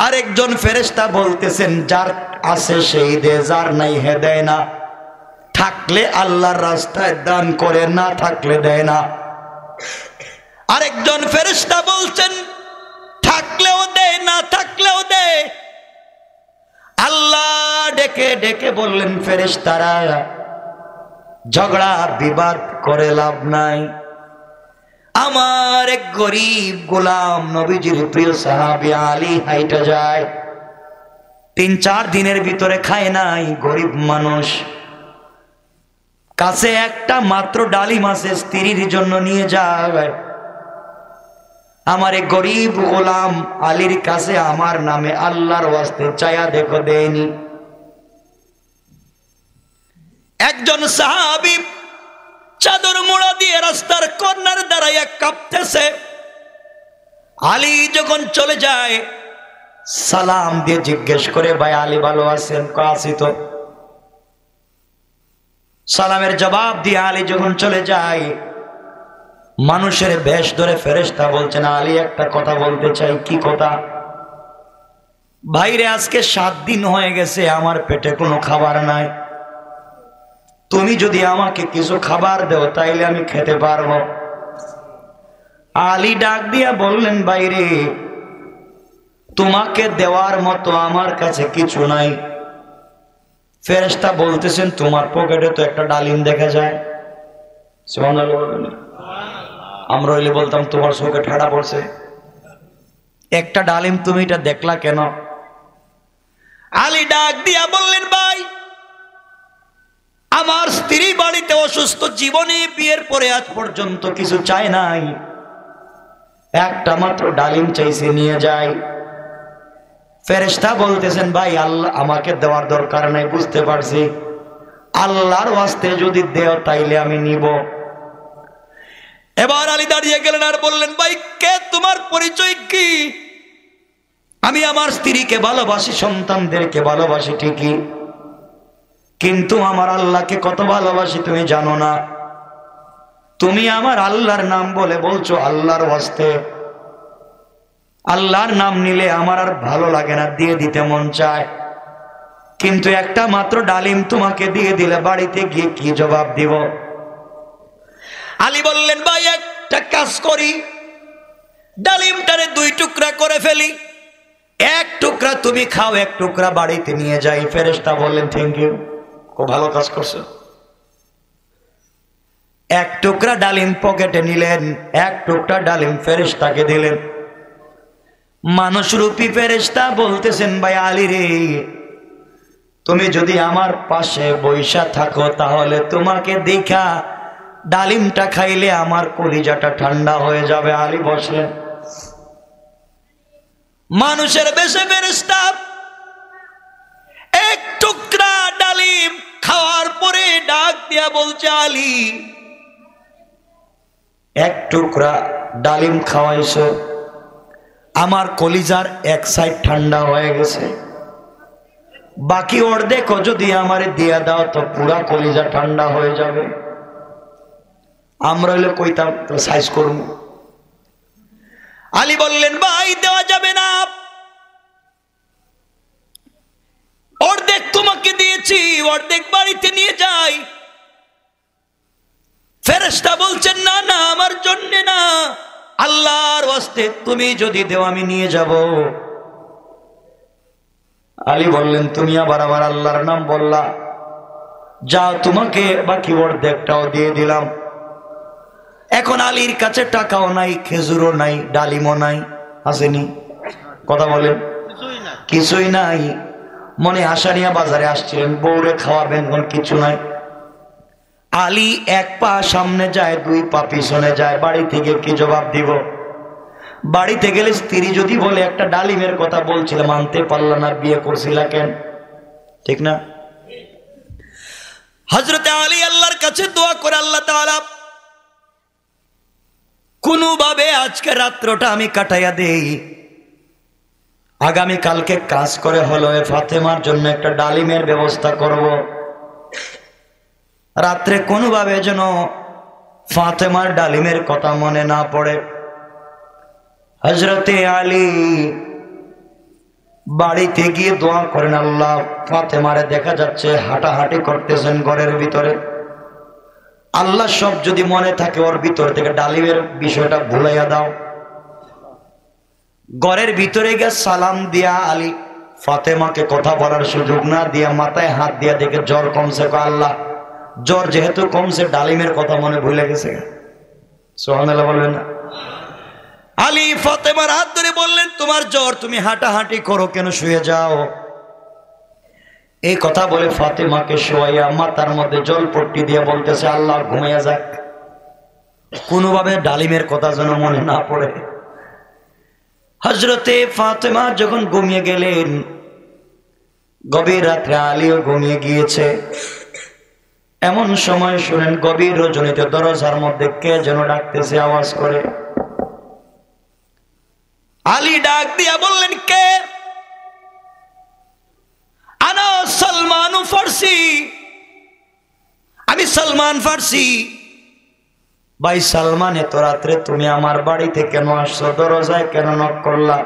আরেকজন ফেরেশতা বলতেছেন, যার আছে সেই দেয়, যার নাই হে দেয় না, থাকলে আল্লাহর রাস্তায় দান করে, না থাকলে দেয় না। আরেকজন ফেরেশতা বলছেন, থাকলেও দেয়, না থাকলেও দেয়। আল্লাহ ডেকে ডেকে বললেন, ফেরেশতারা, ঝগড়া বিবাদ করে লাভ নাই, আমার এক গরিব গোলাম নবীজির প্রিয় সাহাবী আলী হাইটা যায়, 3-4 দিনের ভিতরে খায় নাই, গরিব মানুষ, কাছে একটা মাত্র ডালিম আছে, স্ত্রীর জন্য নিয়ে যায়। আমার এক গরিব গোলাম আলীর কাছে আমার নামে আল্লাহর ওয়াস্তে চায়া দেখো, দেয়নি। একজন সাহাবী চাদর মোড়া দিয়ে রাস্তার কর্নার দাঁড়াইয়া কাঁপতেছে। আলী যখন চলে যায়, সালাম দিয়ে জিজ্ঞেস করে, ভাই আলী ভালো আছেন? আছি তো। সালামের জবাব দিয়ে আলী যখন চলে যায়, মানুষের বেশ ধরে ফেরেশতা বলছেন, আলী একটা কথা বলতে চাই। কি কথা? ভাইরে, আজকে 7 দিন হয়ে গেছে, আমার পেটে কোনো খাবার নাই, তুমি যদি আমাকে কিছু খাবার দাও তাইলে আমি খেতে পারবো। আলী ডাক দিয়া বললেন, ভাইরে, তোমাকে দেওয়ার মতো আমার কাছে কিছু নাই। ফেরেশতা বলতেছেন, তোমার পকেটে তো একটা ডালিম দেখা যায়। সুবহানাল্লাহ। আমরা হইলে বলতাম, তোমার চোখে ঠাডা পড়ছে, একটা ডালিম তুমি এটা দেখলা কেন? আলী ডাক দিয়া বললেন, ভাই, আমার স্ত্রী বাড়িতে অসুস্থ, জীবনে বিয়ের পরে আজ পর্যন্ত কিছু চায় নাই, একটা মাত্র ডালিম চাইছে, নিয়ে যাই। ফেরেশতা বলতেছেন, ভাই, আল্লাহ আমাকে দেওয়ার দরকার নাই, বুঝতে পারছি, আল্লাহর ওয়াস্তে যদি দেও তাইলে আমি নিব। এবার আলী দাঁড়িয়ে গেলেন আর বললেন, ভাই কে, তোমার পরিচয় কি? আমি আমার স্ত্রীকে ভালোবাসি, সন্তানদেরকে ভালোবাসি ঠিকই, কিন্তু আমার আল্লাহকে কত ভালোবাসি তুমি জানো না। তুমি আমার আল্লাহর নাম বলে বলছো আল্লাহর ওয়াস্তে, আল্লাহর নাম নিলে আমার আর ভালো লাগে না, দিয়ে দিতে মন চায়, কিন্তু একটা মাত্র ডালিম তোমাকে দিয়ে দিলে বাড়িতে গিয়ে কি জবাব দিব? আলী বললেন, ভাই একটা কাজ করি, ডালিমটারে 2 টুকরা করে ফেলি, 1 টুকরা তুমি খাও, 1 টুকরা বাড়িতে নিয়ে যাই। ফেরেশতা বললেন, থ্যাংক ইউ, খুব ভালো কাজ করছো। 1 টুকরা ডালিম পকেটে নিলেন, 1 টুকরা ডালিম ফেরেশতাকে দিলেন। মানুষরূপী ফেরেশতা বলতেছেন, ভাই আলী রে, তুমি যদি আমার পাশে বৈশা থাকো তাহলে তোমাকে দেখা ডালিমটা খাইলে আমার কলিজাটা ঠান্ডা হয়ে যাবে। আলী বসলেন। মানুষের বেশে ফেরেশতা 1 টুকরা ডালিম খাওয়ার পরে ডাক দিয়া বলছে, আলী 1 টুকরা ডালিম খাওয়াইছো, আমার কলিজার এক সাইড ঠান্ডা হয়ে গেছে, বাকি অর্ধেক যদি আমারে দিয়া দাও তো পুরা কলিজা ঠান্ডা হয়ে যাবে। আমরা হইলে কইতাম তো সাইজ করব। আলী বললেন, ভাই দেওয়া যাবে না, অর্ধেক তোমাকে দিয়েছি, অর্ধেক বাড়িতে নিয়ে যাই। ফেরেশতা বলছেন, না না, আমার জন্য না, আল্লাহর ওয়াস্তে তুমি যদি দেও আমি নিয়ে যাব। আলী বললেন, তুমি আবার আমার আল্লাহর নাম বললা, যাও তোমাকে বাকি অর্ধেকটাও দিয়ে দিলাম। এখন আলীর কাছে টাকাও নাই, খেজুরও নাই, ডালিমও নাই, আসেনি, কথা বলেন, কিছুই নাই। মনে আশা নিয়ে বাজারে আসছিলেন, বউরে খাওয়াবেন, কিছু নাই। আলী 1 পা সামনে যায়, 2 পা পিছনে যায়, বাড়ি থেকে কি জবাব দিব? বাড়িতে গেলে স্ত্রী যদি বলে একটা ডালিমের কথা বলছিল, মানতে পারলা না, বিয়ে করছিলা কেন? ঠিক না? হযরতে আলী আল্লাহর কাছে দোয়া করে, আল্লাহ তাআলা কোনোভাবে আজকে রাত্রটা আমি কাটাইয়া দেই, আগামী কালকে কাজ করে হলো ফাতেমার জন্য একটা ডালিমের ব্যবস্থা করব, রাত্রে কোনোভাবে যেন ফাতেমার ডালিমের কথা মনে না পড়ে। হযরতে আলী বাড়িতে গিয়ে দোয়া করেন, আল্লাহ ফাতেমারে দেখা যাচ্ছে হাঁটাহাঁটি করতেছেন ঘরের ভিতরে, আল্লাহ সব যদি মনে থাকে ওর ভিতর থেকে ডালিমের বিষয়টা ভুলাইয়া দাও। ঘরের ভিতরে গিয়ে সালাম দিয়া আলী ফাতেমাকে কথা বলার সুযোগ না দিয়া মাথায় হাত দিয়া দেখে জ্বর কমছে। আল্লাহ জ্বর যেহেতু কমছে, ডালিমের কথা মনে ভুলে গেছে। সুবহানাল্লাহ বলবেন না? আলী ফাতেমার হাত ধরে বললেন, তোমার জ্বর, তুমি হাঁটাহাঁটি করো কেন, শুয়ে যাও। এই কথা বলে ফাতেমাকে শোয়াইয়া মাথার মধ্যে জলপট্টি দিয়ে বলতেছে, আল্লাহ ঘুমাইয়া যাক, কোনোভাবে ডালিমের কথা যেন মনে না পড়ে। হযরতে ফাতেমা যখন ঘুমিয়ে গেলেন, গভীর রাত্রে আলীও ঘুমিয়ে গিয়েছে। এমন সময় শুনেন গভীর রজনীতে দরজার মধ্যে কে যেন ডাকতেছে আওয়াজ করে। আলী ডাক দিয়া বললেন, কে? আনা সালমান ফারসি, আমি সালমান ফারসি। ভাই সালমান, এত রাত্রে তুমি আমার বাড়িতে কেন আসছো? দরজায় কেন নক করলা?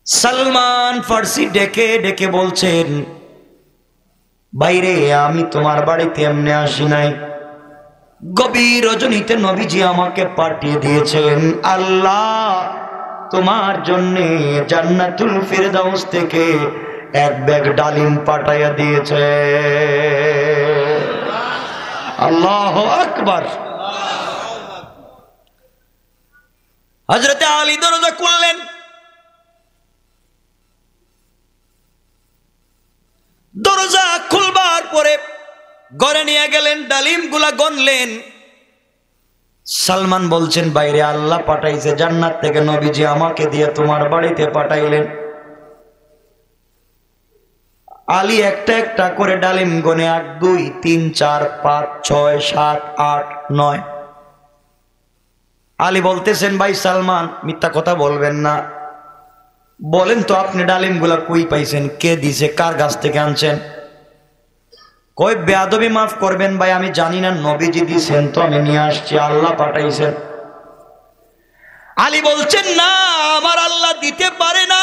সালমান ফারসি ডেকে ডেকে বলছেন, বাইরে আমি তোমার বাড়িতে এমনি আসি নাই, গভীর রজনীতে নবীজি আমাকে পাঠিয়ে দিয়েছেন, আল্লাহ তোমার জন্য জান্নাতুল ফিরদাউস থেকে 1 ব্যাগ ডালিম পাঠাইয়া দিয়েছে। আল্লাহু আকবার। হযরতে আলী দরজা খুললেন, দরজা খুলবার পরে ঘরে নিয়ে গেলেন, ডালিম গুলা গনলেন। সালমান বলছেন, বাইরে আল্লাহ পাঠাইছে জান্নাত থেকে, নবীজি আমাকে দিয়ে তোমার বাড়িতে পাঠাইলেন। আলী একটা একটা করে ডালিম গনে 1 2 3 4 5 6 7 8 9। আলী বলতেছেন, ভাই সালমান মিথ্যা কথা বলবেন না, বলেন তো আপনি ডালিমগুলা কই পাইছেন, কে দিছে, কার গাছ থেকে আনছেন? কই বেয়াদবি মাফ করবেন ভাই, আমি জানি না, নবীজি দিছেন তো আমি নিয়ে আসছি, আল্লাহ পাঠাইছেন। আলী বলছেন, না আমার আল্লাহ দিতে পারে না।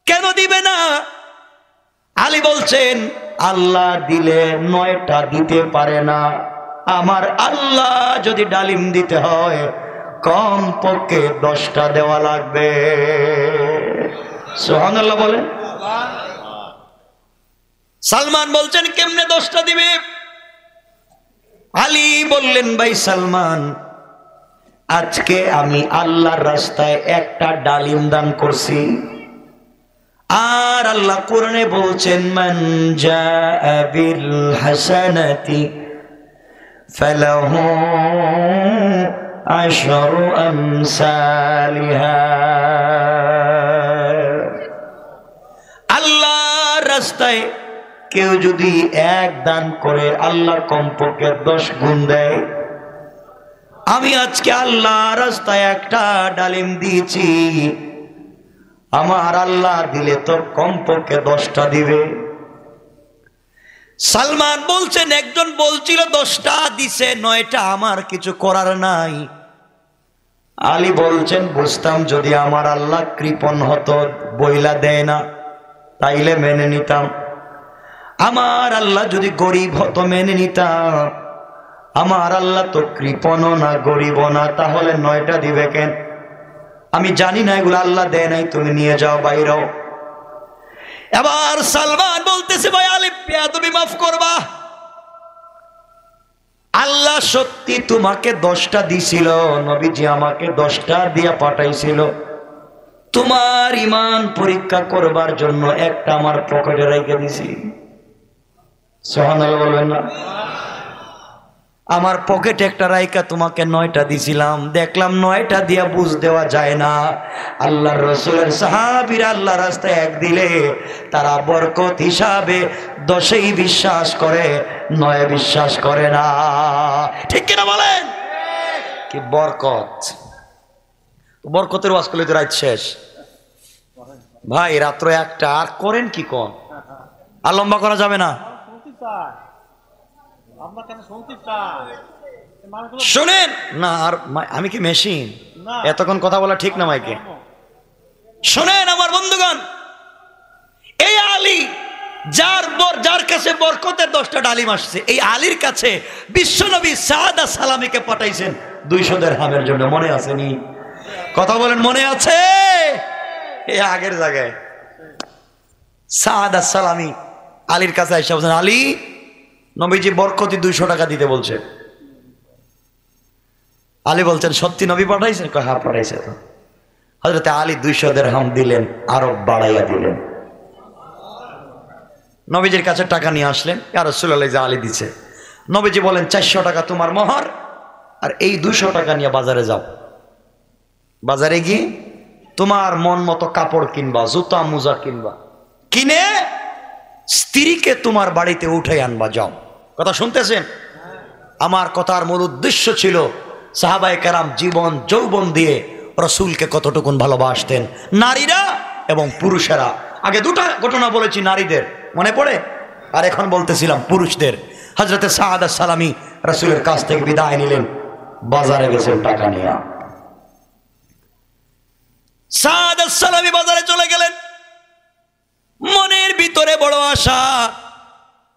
কেন দিবে না? আলী বলছেন, আল্লাহ দিলে 9টা দিতে পারে না, আমার আল্লাহ যদি ডালিম দিতে হয় কমপক্ষে 10টা দেওয়া লাগবে। সুবহানাল্লাহ বলেন। সালমান বলছেন, কেমনে 10টা দিবে? আলী বললেন, ভাই সালমান, আজকে আমি আল্লাহর রাস্তায় একটা ডালিম দান করছি, আর আল্লাহ কোরআনে বলছেন, মান জাআ বিল হাসানাতি ফালাহু আশরু আমসালিহা। আল্লাহর রাস্তায় কেউ যদি 1 দান করে আল্লাহ কমপক্ষে 10 গুণ দেয়। আমি আজকে আল্লাহর রাস্তায় একটা ডালিম দিয়েছি, আমার আল্লাহ দিলে তো কমপক্ষে 10টা দিবে। সালমান বলছেন, একজন বলছিল 10টা, দিছে 9টা, আমার কিছু করার নাই। আলী বলছেন, বুঝতাম যদি আমার আল্লাহ কৃপণ হতো, বইলা দেয় না, তাইলে মেনে নিতাম। আমার আল্লাহ যদি গরিব হতো মেনে নিতাম, আমার আল্লাহ তো কৃপণও না গরিবও না, তাহলে 9টা দিবে কেন? আমি জানি না, এগুলো আল্লাহ দেয় নাই, তুমি নিয়ে যাও বাইরেও। এবার সালমান বলতেছে, ভাই আলী বেয়াদবি মাফ করবা, আল্লাহ সত্যি তোমাকে 10টা দিছিল, নবীজি আমাকে 10টা দিয়া পাঠাইছিল, তোমার ঈমান পরীক্ষা করবার জন্য একটা আমার পকেটে রেখে দিছি। সুবহানাল্লাহ বলবেন না? আমার পকেটে একটা রাইকা তোমাকে 9টা দিছিলাম, দেখলাম 9টা দিয়া বুঝ দেওয়া যায় না। আল্লাহর রাসূলের সাহাবীরা আল্লাহর রাস্তায় 1 দিলে তারা বরকত হিসাবে 10ই বিশ্বাস করে, 9 বিশ্বাস করে না। ঠিক কিনা বলেন? কি বরকত! বরকতের ওয়াজ করলে তো রাত শেষ ভাই, রাত্র 1টা, আর করেন কি কোন? আর লম্বা করা যাবে না। শুনেন না, আর আমি কি মেশিন? এতক্ষণ কথা বলা ঠিক না মাইকে। শুনেন আমার বন্ধুগণ, এই আলী যার কাছে বরকতের 10টা ডালিম আসছে, এই আলীর কাছে বিশ্বনবী সাদা সালামীকে পাঠাইছেন 200 দিরহামের জন্য। মনে আছে নি? কথা বলেন, মনে আছে? এই আগের জায়গায় সাদা সালামী আলীর কাছে আইসা বলছেন, আলী নবীজি বরকতি 200 টাকা দিতে বলছে। আলী বলছেন, সত্যি নবী পাঠাইছেন? হ্যাঁ পাঠাইছে। তো হযরতে আলী 200 দিরহাম দিলেন, আরো বাড়াইয়া দিলেন। নবীজির কাছে টাকা নিয়ে আসলেন, ইয়া রাসূলুল্লাহ, যা আলী দিছে। নবীজি বলেন, 400 টাকা তোমার মোহর, আর এই 200 টাকা নিয়ে বাজারে যাও, বাজারে গিয়ে তোমার মন মতো কাপড় কিনবা, জুতা মোজা কিনবা, কিনে স্ত্রীকে তোমার বাড়িতে উঠে আনবা, যাও। কথা শুনতেছেন? আমার কথার মূল উদ্দেশ্য ছিল সাহাবায়ে কেরাম জীবন যৌবন দিয়ে রাসূলকে কতটুকুন ভালোবাসতেন, নারীরা এবং পুরুষেরা। আগে 2টা ঘটনা বলেছি নারীদের, মনে পড়ে? আর এখন বলতেছিলাম পুরুষদের। হযরতে সাদা সালামী রাসূলের কাছ থেকে বিদায় নিলেন, বাজারে গেছেন টাকা নিয়ে। সাদা সালামী বাজারে চলে গেলেন, মনের ভিতরে বড় আশা,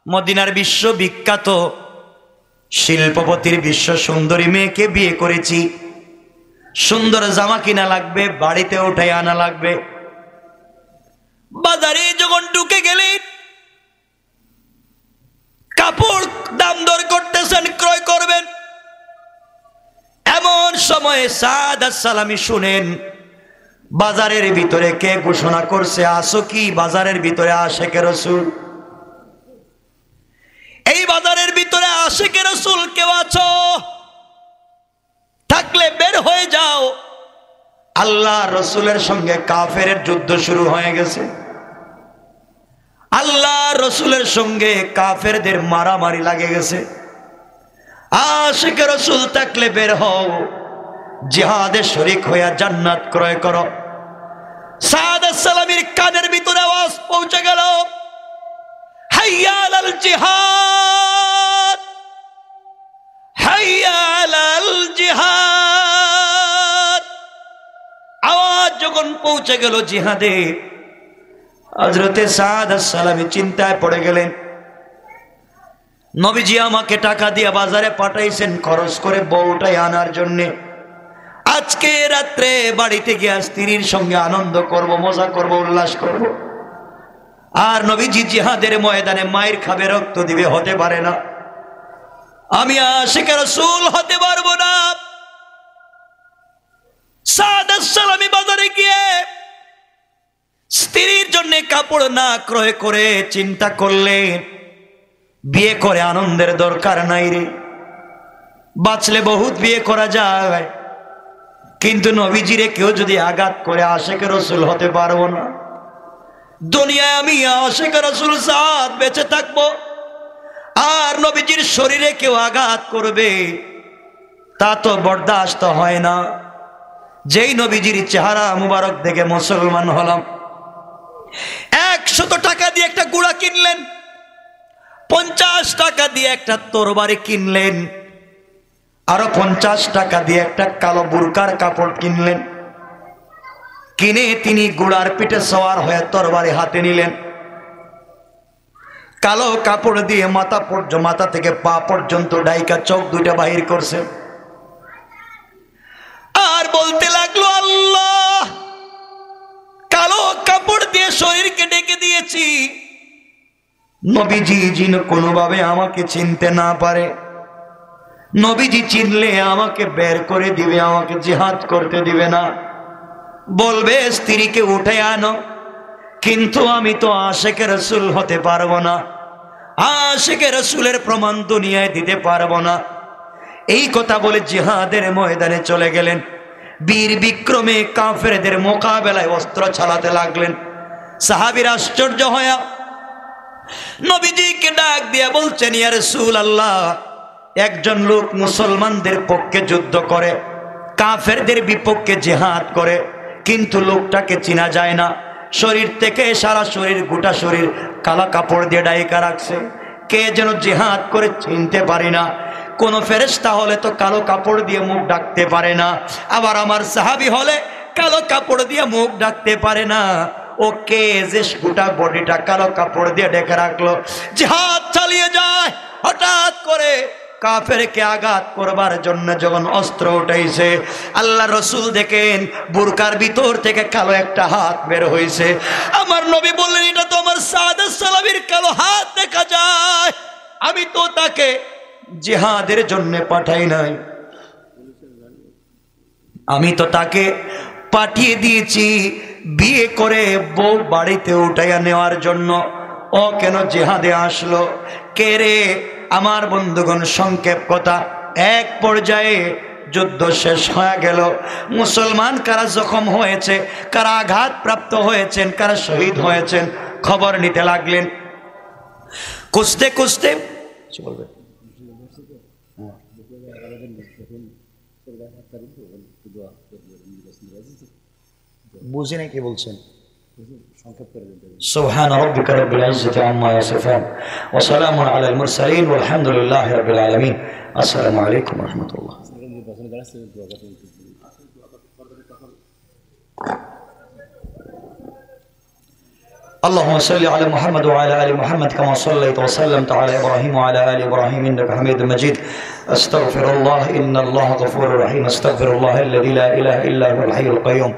মদিনার বিশ্ববিখ্যাত শিল্পপতির বিশ্ব সুন্দরী মেয়েকে বিয়ে করেছি, সুন্দর জামা কিনা লাগবে, বাড়িতে উঠাই আনা লাগবে। বাজারে যখন ঢুকে গেলেন, কাপড় দাম দর করতেছেন, ক্রয় করবেন। এমন সময়ে সাদা সালামী শুনেন, বাজারের ভিতরে কে ঘোষণা করছে, আসো কি বাজারের ভিতরে আশিকে রাসূল। এই বাজারের ভিতরে আশিকে রাসূল কেউ আছো? থাকলে বের হয়ে যাও। আল্লাহ রাসূলের সঙ্গে কাফেরের যুদ্ধ শুরু হয়ে গেছে। আল্লাহ রসুলের সঙ্গে কাফেরদের মারামারি লাগে গেছে। আশিক রসুল থাকলে বের হও, জিহাদে শরীক হইয়া জান্নাত ক্রয় করো। সাদ সালামের কানের ভিতরে আওয়াজ পৌঁছে গেল, হাইয়া আলাল জিহাদ, হাইয়া আলাল জিহাদ। আওয়াজ যখন পৌঁছে গেল জিহাদে, হযরতে সাদ সালামী চিন্তায় পড়ে গেলেন। নবীজি আমাকে টাকা দিয়ে বাজারে পাঠাইছেন খরচ করে বউটাই আনার জন্যে। আজকে রাত্রে বাড়িতে গিয়ে স্ত্রীর সঙ্গে আনন্দ করব, মজা করব, উল্লাস করব। আর নবীজি জিহাদের ময়দানে মায়ের খাবে, রক্ত দিবে, হতে পারে না। আমি আশিক রাসূল হতে পারবো না। সাদ সালামী বাজারে গিয়ে স্ত্রীর জন্য কাপড় না ক্রয় করে চিন্তা করলেন, বিয়ে করে আনন্দের দরকার নাই রে, বাঁচলে বহুত বিয়ে করা যায়, কিন্তু নবীজিরে কেউ যদি আঘাত করে আশিক রাসূল হতে পারবো না। দুনিয়ায় আমি আশিক রাসূল সাদ বেঁচে থাকবো, আর নবীজির শরীরে কেউ আঘাত করবে তা তো বরদাস্ত হয় না। যেই নবীজির চেহারা মুবারক দেখে মুসলমান হলাম। 100 টাকা দিয়ে একটা গুড়া কিনলেন, 50 টাকা দিয়ে একটা তরবারি কিনলেন, আরো 50 টাকা দিয়ে একটা কালো বুরকার কাপড় কিনলেন। কিনে তিনি গুড়ার পিঠে সওয়ার হয়ে তরবারি হাতে নিলেন। কালো কাপড় দিয়ে মাথা থেকে পা পর্যন্ত ডাইকা চোখ দুইটা বাহির করছেন, আর বলতে লাগলো, আল্লাহ, কালো কাপড় দিয়ে শরীরকে ঢেকে দিয়েছি, নবীজি যেন কোনোভাবে আমাকে চিনতে না পারে। নবীজি চিনলে আমাকে বের করে দিবে, আমাকে জিহাদ করতে দিবে না, বলবে স্ত্রীকে উঠে আনো। কিন্তু আমি তো আশিক রাসূল হতে পারবো না, আশিক রাসূলের প্রমাণ দুনিয়ায় দিতে পারবো না। এই কথা বলে জিহাদের ময়দানে চলে গেলেন। বীর বিক্রমে কাফেরদের মোকাবেলায় অস্ত্র চালাতে লাগলেন। সাহাবীরা আশ্চর্য হয়ে নবীজিকে ডাক দিয়ে বলছেন, ইয়া রাসূলুল্লাহ, একজন লোক মুসলমানদের পক্ষে যুদ্ধ করে, কাফেরদের বিপক্ষে জিহাদ করে, কিন্তু লোকটাকে চেনা যায় না। শরীর থেকে সারা শরীর, গোটা শরীর কালা কাপড় দিয়ে ঢাকা রাখছে, কে যেন জিহাদ করে চিনতে পারি না। কোন ফেরেশতা হলে তো কালো কাপড় দিয়ে মুখ ঢাকতে পারে না, আবার আমার সাহাবী হলে কালো কাপড় দিয়ে মুখ ঢাকতে পারে না। ও কে যে গোটা বডিটা কালো কাপড় দিয়ে ঢেকে রাখলো, জিহাদ চালিয়ে যায়। হঠাৎ করে কাফেরকে আঘাত করবার জন্য যখন অস্ত্র উঠাইছে, আল্লাহ রসুল দেখেন বুরকার ভিতর থেকে কালো একটা হাত বের হয়েছে। আমার নবী বললেন, এটা তো আমার সাদ সালামীর কালো হাত দেখা যায়, আমি তো তাকে জিহাদের জন্য পাঠাই নাই, আমি তো তাকে পাঠিয়ে দিয়েছি বিয়ে করে বউ বাড়িতে উঠাইয়া নেওয়ার জন্য। ও কেন জিহাদে আসলো? কে রে? আমার বন্ধুগণ, সংক্ষেপ কথা, এক পর্যায়ে যুদ্ধ শেষ হয়ে গেল। মুসলমান কারা জখম হয়েছে, কারা আঘাত প্রাপ্ত হয়েছেন, কারা শহীদ হয়েছেন খবর নিতে লাগলেন। খুঁজতে খুঁজতে বুঝি না কি বলছেন। سبحان ربك رب العزة عما يصفون وسلام على المرسلين والحمد لله رب العالمين. السلام عليكم ورحمة الله. اللهم صل على محمد وعلى آل محمد كما صليت وسلمت على إبراهيم وعلى آل إبراهيم إنك حميد مجيد. أستغفر الله إن الله غفور رحيم. أستغفر الله الذي لا إله إلا هو الحي القيوم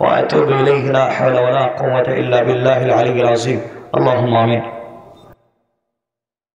وأتوب إليه لا حول ولا قوة إلا بالله العلي العظيم. اللهم آمين.